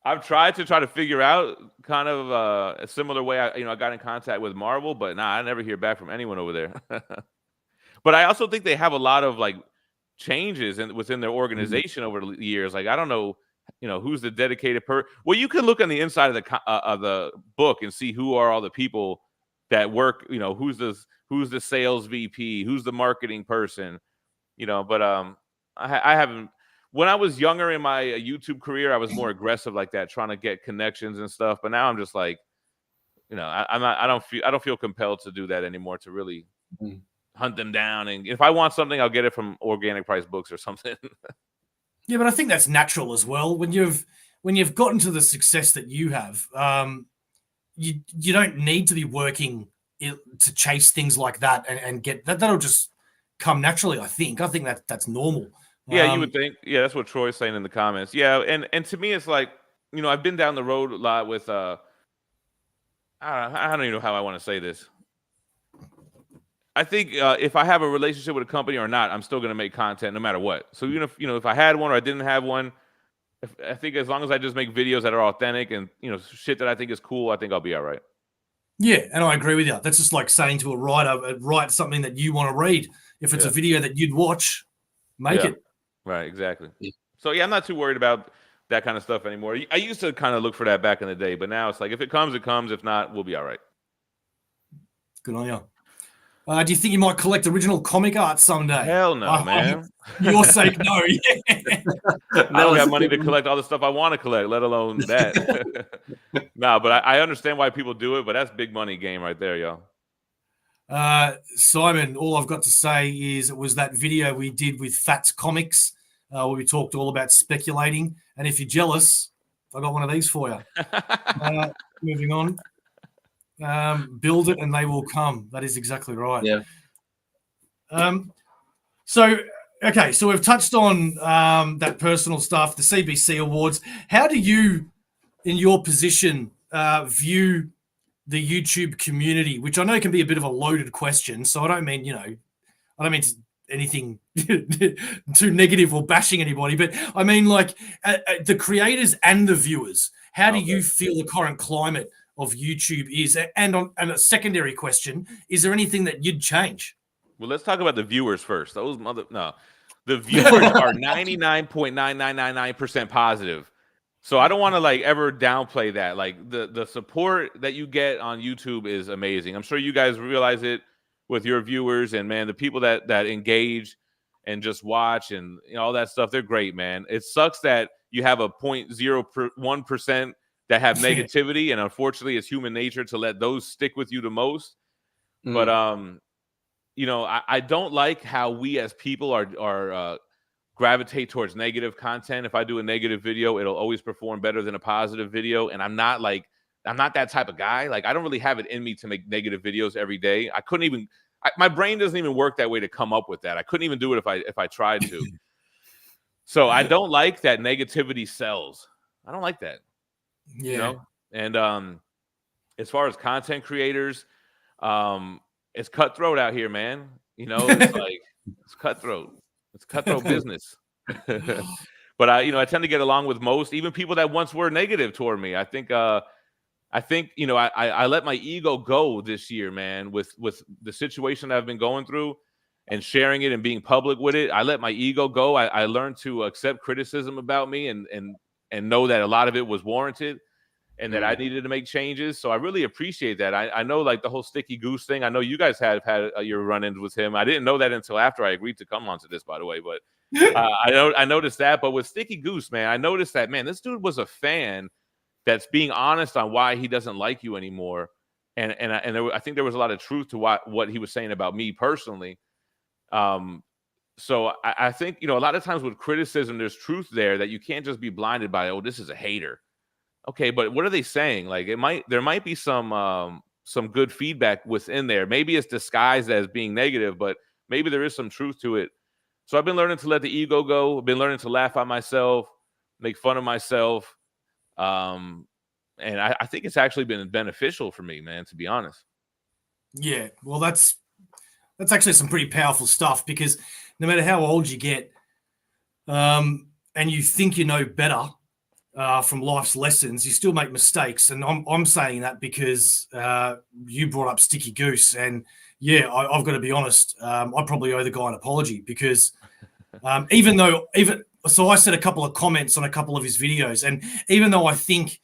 I've tried to figure out kind of a similar way. I got in contact with Marvel, but I never hear back from anyone over there. But I also think they have a lot of like changes within their organization over the years. Like, I don't know, who's the dedicated Well, you can look on the inside of the book and see who are all the people that work. Who's the sales VP, who's the marketing person. But I haven't. When I was younger in my YouTube career, I was more aggressive like that, trying to get connections and stuff. But now I'm just like, I don't feel compelled to do that anymore, to really hunt them down. And if I want something, I'll get it from organic price books or something. Yeah, but I think that's natural as well. When you've gotten to the success that you have, you don't need to be working to chase things like that and get that. That'll just come naturally. I think that's normal. Yeah, you would think. Yeah, that's what Troy's saying in the comments. Yeah, and to me, it's like, I've been down the road a lot with I don't even know how I want to say this. I think if I have a relationship with a company or not, I'm still going to make content no matter what. So even if I had one or I didn't have one, I think as long as I just make videos that are authentic and shit that I think is cool, I think I'll be all right. Yeah, and I agree with you. That's just like saying to a writer, write something that you want to read. If it's a video that you'd watch, make it. Right, exactly. Yeah. So yeah, I'm not too worried about that kind of stuff anymore. I used to kind of look for that back in the day, but now it's like, if it comes, it comes. If not, we'll be all right. Good on you. Do you think you might collect original comic art someday? Hell no, man. For your sake, no. I don't have money to collect all the stuff I want to collect, let alone that. No, but I understand why people do it, but that's big money game right there, y'all. Simon, all I've got to say is it was that video we did with Fats Comics where we talked all about speculating. And if you're jealous, I got one of these for you. Moving on. Build it and they will come. That is exactly right. Yeah. So we've touched on that personal stuff, the CBC Awards. How do you, in your position, view the YouTube community, which I know can be a bit of a loaded question. So I don't mean, anything too negative or bashing anybody, but I mean like the creators and the viewers. How do you feel the current climate of YouTube is? And a secondary question, is there anything that you'd change? Well, let's talk about the viewers first. The viewers are 99.9999% positive. So I don't want to like ever downplay that. Like the support that you get on YouTube is amazing. I'm sure you guys realize it with your viewers, and man, the people that engage and just watch and all that stuff, they're great, man. It sucks that you have a 0.01% that have negativity, and unfortunately it's human nature to let those stick with you the most. But I don't like how we as people are gravitate towards negative content. If I do a negative video, it'll always perform better than a positive video. And I'm not that type of guy. Like, I don't really have it in me to make negative videos every day. I couldn't even, my brain doesn't even work that way to come up with that. I couldn't even do it if I tried to. So I don't like that negativity sells. I don't like that. Yeah. And as far as content creators, it's cutthroat out here, man. It's like, it's cutthroat. It's cutthroat business. But I tend to get along with most, even people that once were negative toward me. I think I let my ego go this year, man, with the situation I've been going through. and sharing it and being public with it. I let my ego go. I learned to accept criticism about me and know that a lot of it was warranted and that I needed to make changes. So I really appreciate that. I know like the whole Sticky Goose thing. I know you guys have had your run-ins with him. I didn't know that until after I agreed to come onto this, by the way. But I noticed that. But with Sticky Goose, man, I noticed that, man, this dude was a fan that's being honest on why he doesn't like you anymore. And I think there was a lot of truth to what he was saying about me personally. So I think, you know, a lot of times with criticism, there's truth there that you can't just be blinded by, oh, this is a hater. Okay, but what are they saying? Like there might be some good feedback within there. Maybe it's disguised as being negative, but maybe there is some truth to it. So I've been learning to let the ego go. I've been learning to laugh at myself, make fun of myself. And I think it's actually been beneficial for me, man, to be honest. Yeah, well, that's actually some pretty powerful stuff, because no matter how old you get, and you think you know better from life's lessons, you still make mistakes. And I'm saying that because you brought up Sticky Goose, and yeah, I've got to be honest. I probably owe the guy an apology, because so I said a couple of comments on a couple of his videos, and even though I think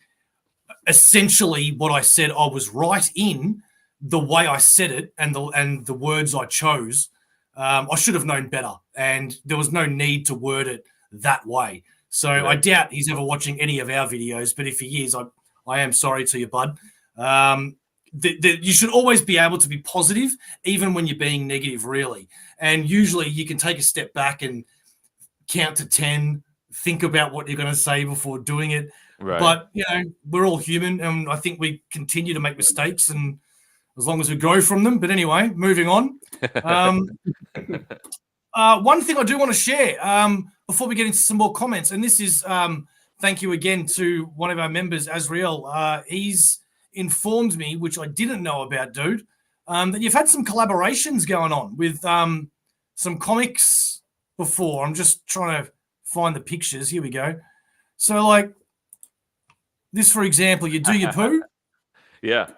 essentially what I said I was right in the way I said it and the words I chose, I should have known better, and there was no need to word it that way. So I doubt he's ever watching any of our videos, but if he is, I am sorry to you, bud. You should always be able to be positive, even when you're being negative, really. And usually you can take a step back and count to 10, think about what you're going to say before doing it. Right. But, you know, we're all human, and I think we continue to make mistakes, and as long as we grow from them. But anyway, moving on. One thing I do want to share before we get into some more comments, and this is thank you again to one of our members, Azriel. He's informed me, which I didn't know about, dude, that you've had some collaborations going on with some comics before. I'm just trying to find the pictures. Here we go. So, like this, for example, you do your poo. Yeah.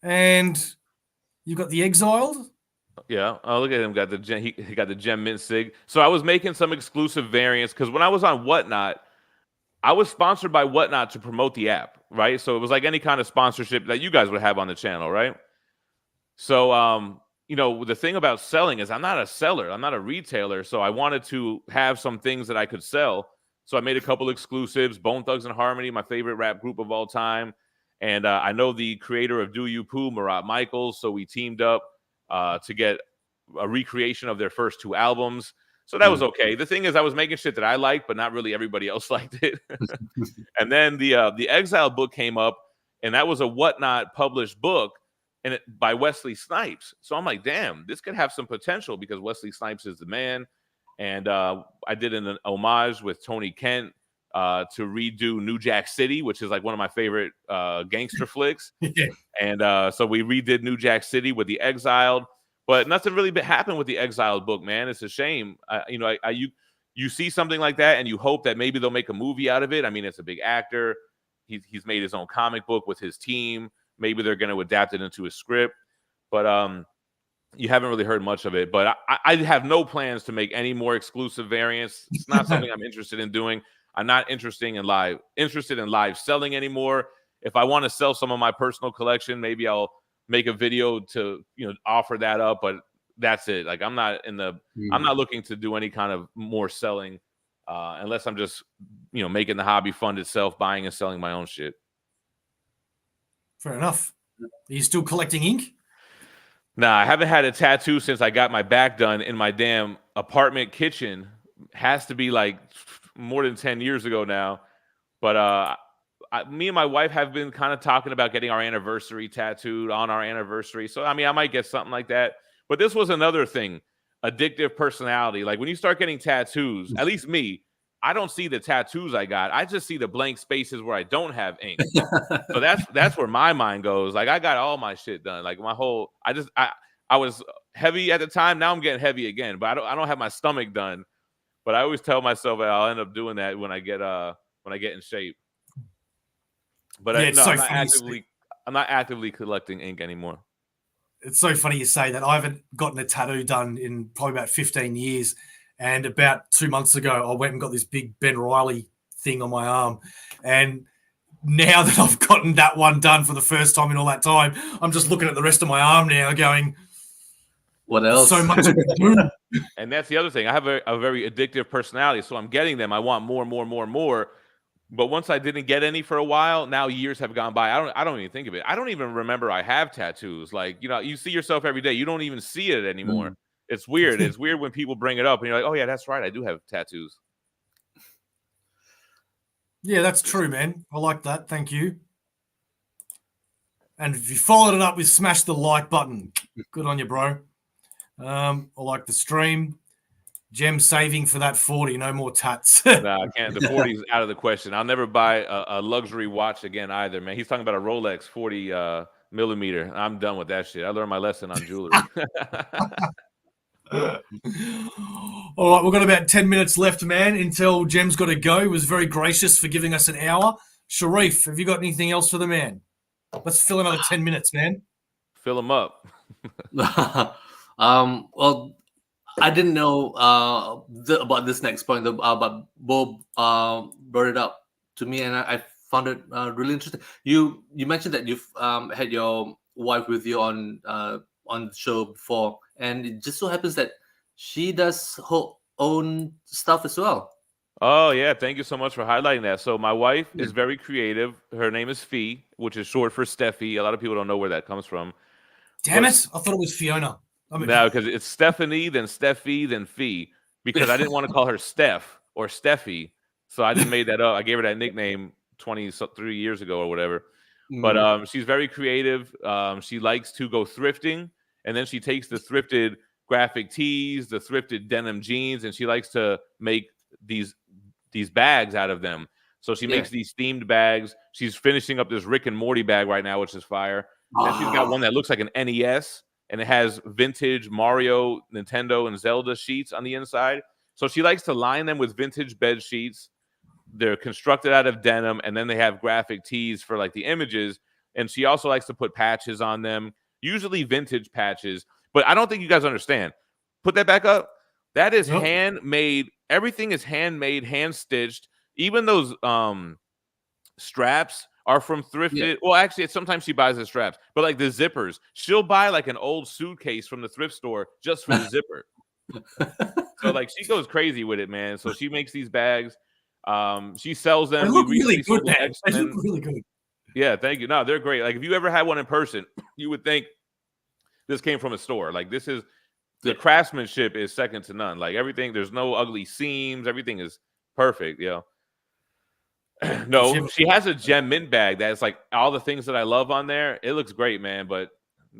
And you've got the Exiled. Yeah. Oh, look at him. He got the Gem Mint Sig. So I was making some exclusive variants because when I was on Whatnot, I was sponsored by Whatnot to promote the app, right? So it was like any kind of sponsorship that you guys would have on the channel, right? So, you know, the thing about selling is I'm not a seller. I'm not a retailer. So I wanted to have some things that I could sell. So I made a couple exclusives, Bone Thugs and Harmony, my favorite rap group of all time. And I know the creator of Do You Poo, Marat Michaels. So we teamed up to get a recreation of their first 2 albums. So that was okay. The thing is, I was making shit that I liked, but not really everybody else liked it. And then the Exile book came up, and that was a Whatnot published book and by Wesley Snipes. So I'm like, damn, this could have some potential because Wesley Snipes is the man. And I did an homage with Tony Kent to redo New Jack City, which is like one of my favorite gangster flicks. Yeah. And so we redid New Jack City with the Exiled, but nothing really happened with the Exiled book, man. It's a shame. You know, you see something like that and you hope that maybe they'll make a movie out of it. I mean, it's a big actor. He's made his own comic book with his team. Maybe they're going to adapt it into a script, but you haven't really heard much of it. But I have no plans to make any more exclusive variants. It's not something I'm interested in doing. I'm not interested in live selling anymore. If I want to sell some of my personal collection, maybe I'll make a video to, you know, offer that up. But that's it. Like I'm not looking to do any kind of more selling unless I'm just, you know, making the hobby fund itself, buying and selling my own shit. Fair enough. Are you still collecting ink? Nah, I haven't had a tattoo since I got my back done in my damn apartment kitchen. Has to be like more than 10 years ago now. But me and my wife have been kind of talking about getting our anniversary tattooed on our anniversary. So, I mean, I might get something like that. But this was another thing, addictive personality. Like when you start getting tattoos, at least me, I don't see the tattoos I got. I just see the blank spaces where I don't have ink. So that's where my mind goes. Like I got all my shit done. Like my whole, I was heavy at the time. Now I'm getting heavy again, but I don't have my stomach done. But I always tell myself that I'll end up doing that when I get in shape. But yeah, I'm not actively collecting ink anymore. it's so funny you say that. I haven't gotten a tattoo done in probably about 15 years. And about 2 months ago, I went and got this big Ben Riley thing on my arm. And now that I've gotten that one done for the first time in all that time, I'm just looking at the rest of my arm now going, what else? So much to do. And that's the other thing. I have a very addictive personality, so I'm getting them. I want more and more and more and more. But once I didn't get any for a while, now years have gone by. I don't even think of it. I don't even remember I have tattoos. Like, you know, you see yourself every day. You don't even see it anymore. It's weird. It's weird when people bring it up and you're like, oh yeah, that's right. I do have tattoos. Yeah, that's true, man. I like that. Thank you. And if you followed it up with smash the like button, good on you, bro. I like the stream. Gem saving for that 40. No more tats. Nah, I can't. The 40 is out of the question. I'll never buy a luxury watch again either, man. He's talking about a Rolex 40 millimeter. I'm done with that shit. I learned my lesson on jewelry. All right, we've got about 10 minutes left, man, until Gem's got to go. He was very gracious for giving us an hour. Sharif, have you got anything else for the man? Let's fill another 10 minutes, man. Fill him up. Well, I didn't know about this next point, but Bob brought it up to me, and I found it really interesting. You mentioned that you've had your wife with you on the show before, and it just so happens that she does her own stuff as well. Oh, yeah. Thank you so much for highlighting that. So my wife is very creative. Her name is Fee, which is short for Steffi. A lot of people don't know where that comes from. Damn it. I thought it was Fiona. No, because it's Stephanie, then Steffi, then Fee, because I didn't want to call her Steph or Steffi. So I just made that up. I gave her that nickname 23 years ago or whatever. But she's very creative. She likes to go thrifting, and then she takes the thrifted graphic tees, the thrifted denim jeans, and she likes to make these bags out of them. So she makes these themed bags. She's finishing up this Rick and Morty bag right now, which is fire. And she's got one that looks like an NES, and it has vintage Mario, Nintendo, and Zelda sheets on the inside. So she likes to line them with vintage bed sheets. They're constructed out of denim, and then they have graphic tees for like the images. And she also likes to put patches on them, usually vintage patches. But I don't think you guys understand. Put that back up. That is handmade. Everything is handmade, hand-stitched. Even those straps are from thrifted. Yeah. Well, actually, sometimes she buys the straps. But like the zippers, she'll buy like an old suitcase from the thrift store just for the zipper. So like she goes crazy with it, man. So she makes these bags. She sells them. They look really good, man. They look really good. Yeah, thank you. No, they're great. Like if you ever had one in person, you would think this came from a store. Like this is the craftsmanship is second to none. Like everything, there's no ugly seams. Everything is perfect. You know. No, she has a Gem Mint bag that's like all the things that I love on there. It looks great, man, but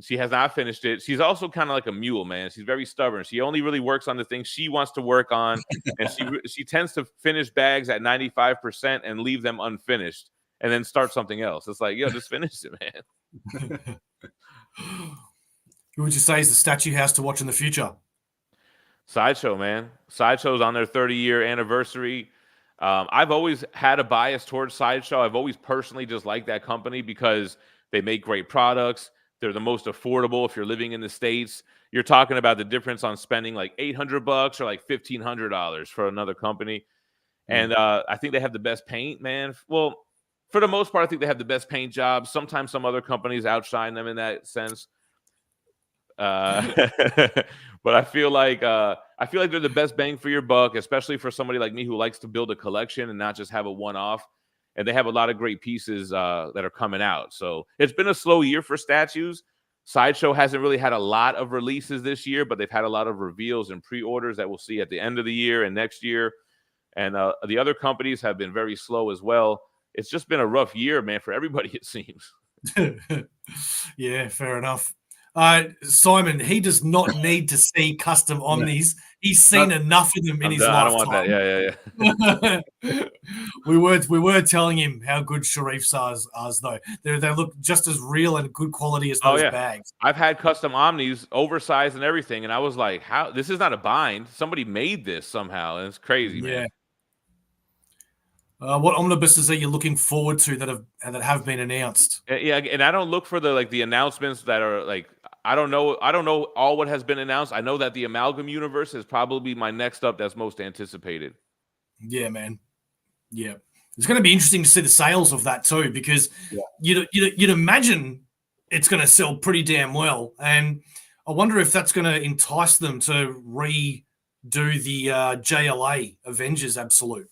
she has not finished it. She's also kind of like a mule, man. She's very stubborn. She only really works on the things she wants to work on, and she tends to finish bags at 95% and leave them unfinished, and then start something else. It's like, yo, just finish it, man. Who would you say is the statue house to watch in the future? Sideshow, man. Sideshow's on their 30-year anniversary. I've always had a bias towards Sideshow. I've always personally just liked that company because they make great products. They're the most affordable if you're living in the States. You're talking about the difference on spending like $800 or like $1,500 for another company. And I think they have the best paint, man. Well, for the most part, I think they have the best paint jobs. Sometimes some other companies outshine them in that sense. But I feel like they're the best bang for your buck, especially for somebody like me who likes to build a collection and not just have a one-off. And they have a lot of great pieces that are coming out. So it's been a slow year for statues. Sideshow hasn't really had a lot of releases this year, but they've had a lot of reveals and pre-orders that we'll see at the end of the year and next year. And the other companies have been very slow as well. It's just been a rough year, man, for everybody, it seems. Yeah, fair enough. Simon, he does not need to see custom omnis. He's seen enough of them in his lifetime. I don't want that. Yeah. We were telling him how good Sharif's are, though. They look just as real and good quality as those bags. I've had custom omnis, oversized and everything, and I was like, "How? This is not a bind. Somebody made this somehow." And it's crazy, man. What omnibuses are you looking forward to that have been announced? Yeah, and I don't look for the announcements that are like I don't know all what has been announced. I know that the Amalgam universe is probably my next up that's most anticipated. Yeah, man. Yeah, it's going to be interesting to see the sales of that too, because you'd imagine it's going to sell pretty damn well, and I wonder if that's going to entice them to redo the JLA Avengers Absolute.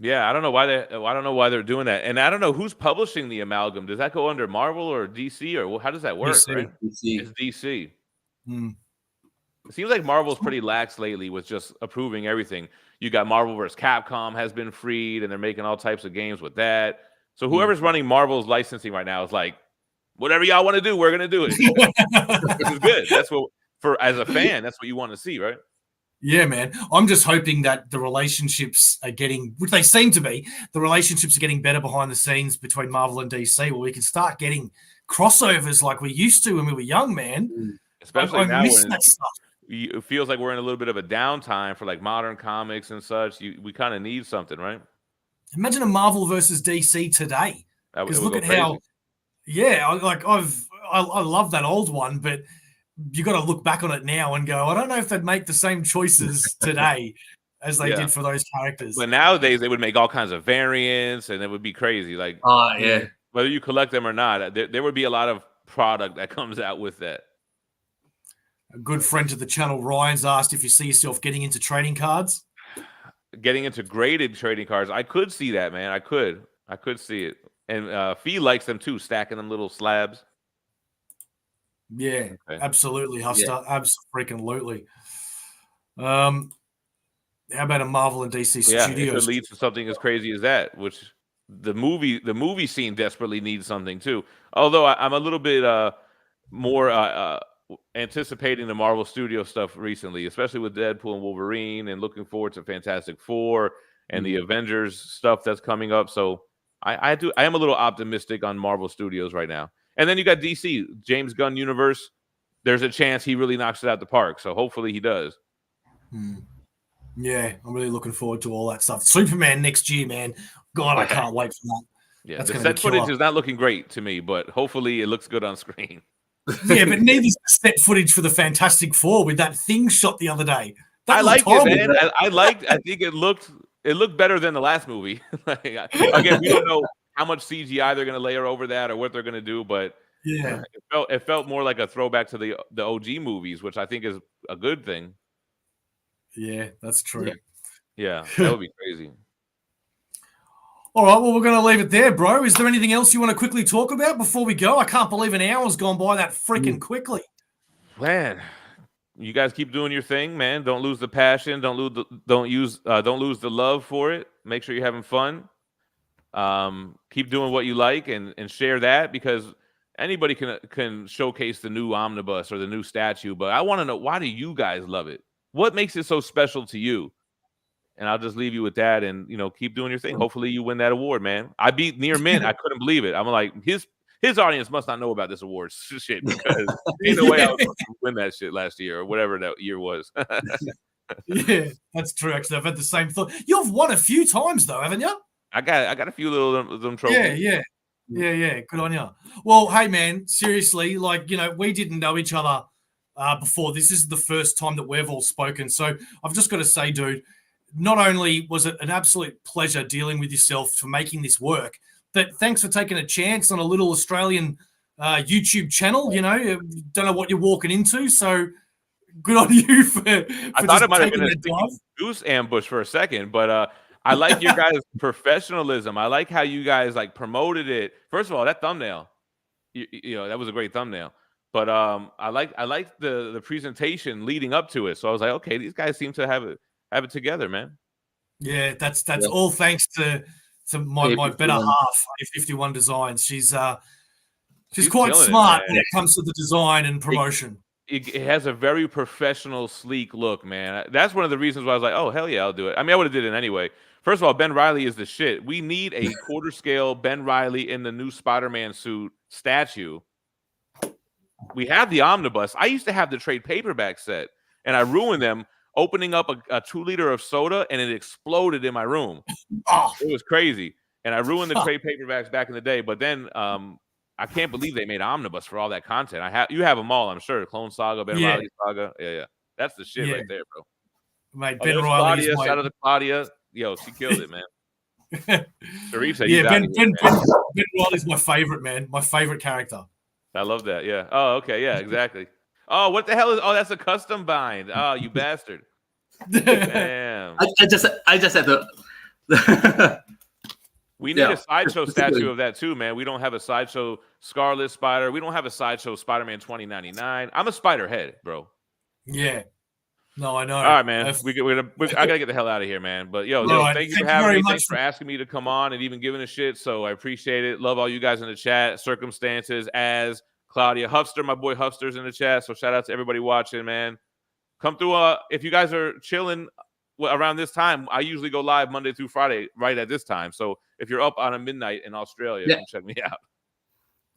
Yeah, I don't know why they're doing that, and I don't know who's publishing the Amalgam. Does that go under Marvel or DC, or how does that work? DC. Right? DC. It's DC. Hmm. It seems like Marvel's pretty lax lately with just approving everything. You got Marvel vs. Capcom has been freed, and they're making all types of games with that. So whoever's running Marvel's licensing right now is like, whatever y'all want to do, we're gonna do it. Which is good. That's what as a fan, that's what you want to see, right? Yeah, man. I'm just hoping that the relationships are getting, which they seem to be, the relationships are getting better behind the scenes between Marvel and DC, where we can start getting crossovers like we used to when we were young, man. Especially I now miss when that stuff. it feels like we're in a little bit of a downtime for like modern comics and such. We kind of need something, right? Imagine a Marvel versus DC today. Because look at crazy. how, I love that old one, but you got to look back on it now and go, I don't know if they'd make the same choices today as they did for those characters. But nowadays they would make all kinds of variants, and it would be crazy. Like, whether you collect them or not, there would be a lot of product that comes out with that. A good friend to the channel, Ryan's asked if you see yourself getting into trading cards. Getting into graded trading cards, I could see that, man. I could see it. And Fee likes them too, stacking them little slabs. Yeah, absolutely, Huster. Absolutely. How about a Marvel and DC Studios? Yeah, it could lead to something as crazy as that, which the movie scene desperately needs something too. Although I'm a little bit more anticipating the Marvel Studio stuff recently, especially with Deadpool and Wolverine, and looking forward to Fantastic Four and the Avengers stuff that's coming up. So I am a little optimistic on Marvel Studios right now. And then you got DC, James Gunn universe. There's a chance he really knocks it out the park. So hopefully he does. Yeah, I'm really looking forward to all that stuff. Superman next year, man. God, I can't wait for that. Yeah, the set footage is not looking great to me, but hopefully it looks good on screen. Yeah, but neither's the set footage for the Fantastic Four with that thing shot the other day. I liked it, man. I think it looked better than the last movie. Again, we don't know how much CGI they're going to layer over that or what they're going to do, but yeah, it felt more like a throwback to the OG movies, which I think is a good thing. Yeah, that's true. Yeah, that would be crazy. All right, well, we're going to leave it there, bro. Is there anything else you want to quickly talk about before we go? I can't believe an hour's gone by that freaking quickly. Man, you guys keep doing your thing, man. Don't lose the passion. Don't lose the love for it. Make sure you're having fun. Keep doing what you like and share that, because anybody can showcase the new omnibus or the new statue. But I want to know, why do you guys love it? What makes it so special to you? And I'll just leave you with that, and keep doing your thing. Hopefully you win that award, man. I beat Near Mint. I couldn't believe it. I'm like, his audience must not know about this award shit, because ain't no way I was going to win that shit last year or whatever that year was. Yeah, that's true. Actually, I've had the same thought. You've won a few times though, haven't you? I got a few little of them trophies. Yeah. Good on you. Well, hey man, seriously, we didn't know each other before. This is the first time that we've all spoken. So I've just got to say, dude, not only was it an absolute pleasure dealing with yourself for making this work, but thanks for taking a chance on a little Australian YouTube channel. Don't know what you're walking into, so good on you for I thought it might have been a goose ambush for a second, but I like your guys' professionalism. I like how you guys promoted it. First of all, that thumbnail, that was a great thumbnail. But I like the presentation leading up to it. So I was like, okay, these guys seem to have it together, man. Yeah, that's all thanks to my better half, A51 Designs. She's quite smart when it comes to the design and promotion. It has a very professional, sleek look, man. That's one of the reasons why I was like, oh, hell yeah, I'll do it. I mean, I would have did it anyway. First of all, Ben Reilly is the shit. We need a quarter scale Ben Reilly in the new Spider-Man suit statue. We have the omnibus. I used to have the trade paperback set, and I ruined them opening up a 2 liter of soda, and it exploded in my room. Oh, It was crazy. And I ruined the trade paperbacks back in the day. But then I can't believe they made Omnibus for all that content. You have them all, I'm sure. Clone Saga, Ben Riley Saga. Yeah. That's the shit right there, bro. Mate, Ben Riley. Claudia, shout out to Claudia. Yo, she killed it, man. Sharif said, Ben Riley's my favorite, man. My favorite character. I love that. Yeah. Oh, okay. Yeah, exactly. Oh, what the hell is? Oh, that's a custom bind. Oh, you bastard. Damn. I just had to. We need a sideshow statue of that too, man. We don't have a sideshow Scarlet Spider. We don't have a sideshow Spider-Man 2099. I'm a Spider head, bro. Yeah. No, I know. All right, man. I gotta get the hell out of here, man. But yo, thank you for having me. Thanks for asking me to come on and even giving a shit. So I appreciate it. Love all you guys in the chat. Circumstances as Claudia Huffster, my boy Huffster's in the chat. So shout out to everybody watching, man. Come through. If you guys are chilling around this time, I usually go live Monday through Friday right at this time. So if you're up on a midnight in Australia, come check me out.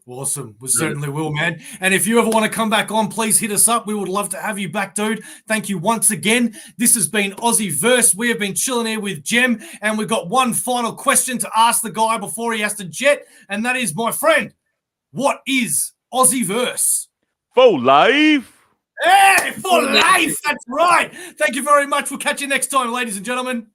Awesome. We certainly will, man. And if you ever want to come back on, please hit us up. We would love to have you back, dude. Thank you once again. This has been AussieVerse. We have been chilling here with Gem, and we've got one final question to ask the guy before he has to jet, and that is, my friend, what is AussieVerse? For life. Hey, for life. That's right. Thank you very much. We'll catch you next time, ladies and gentlemen.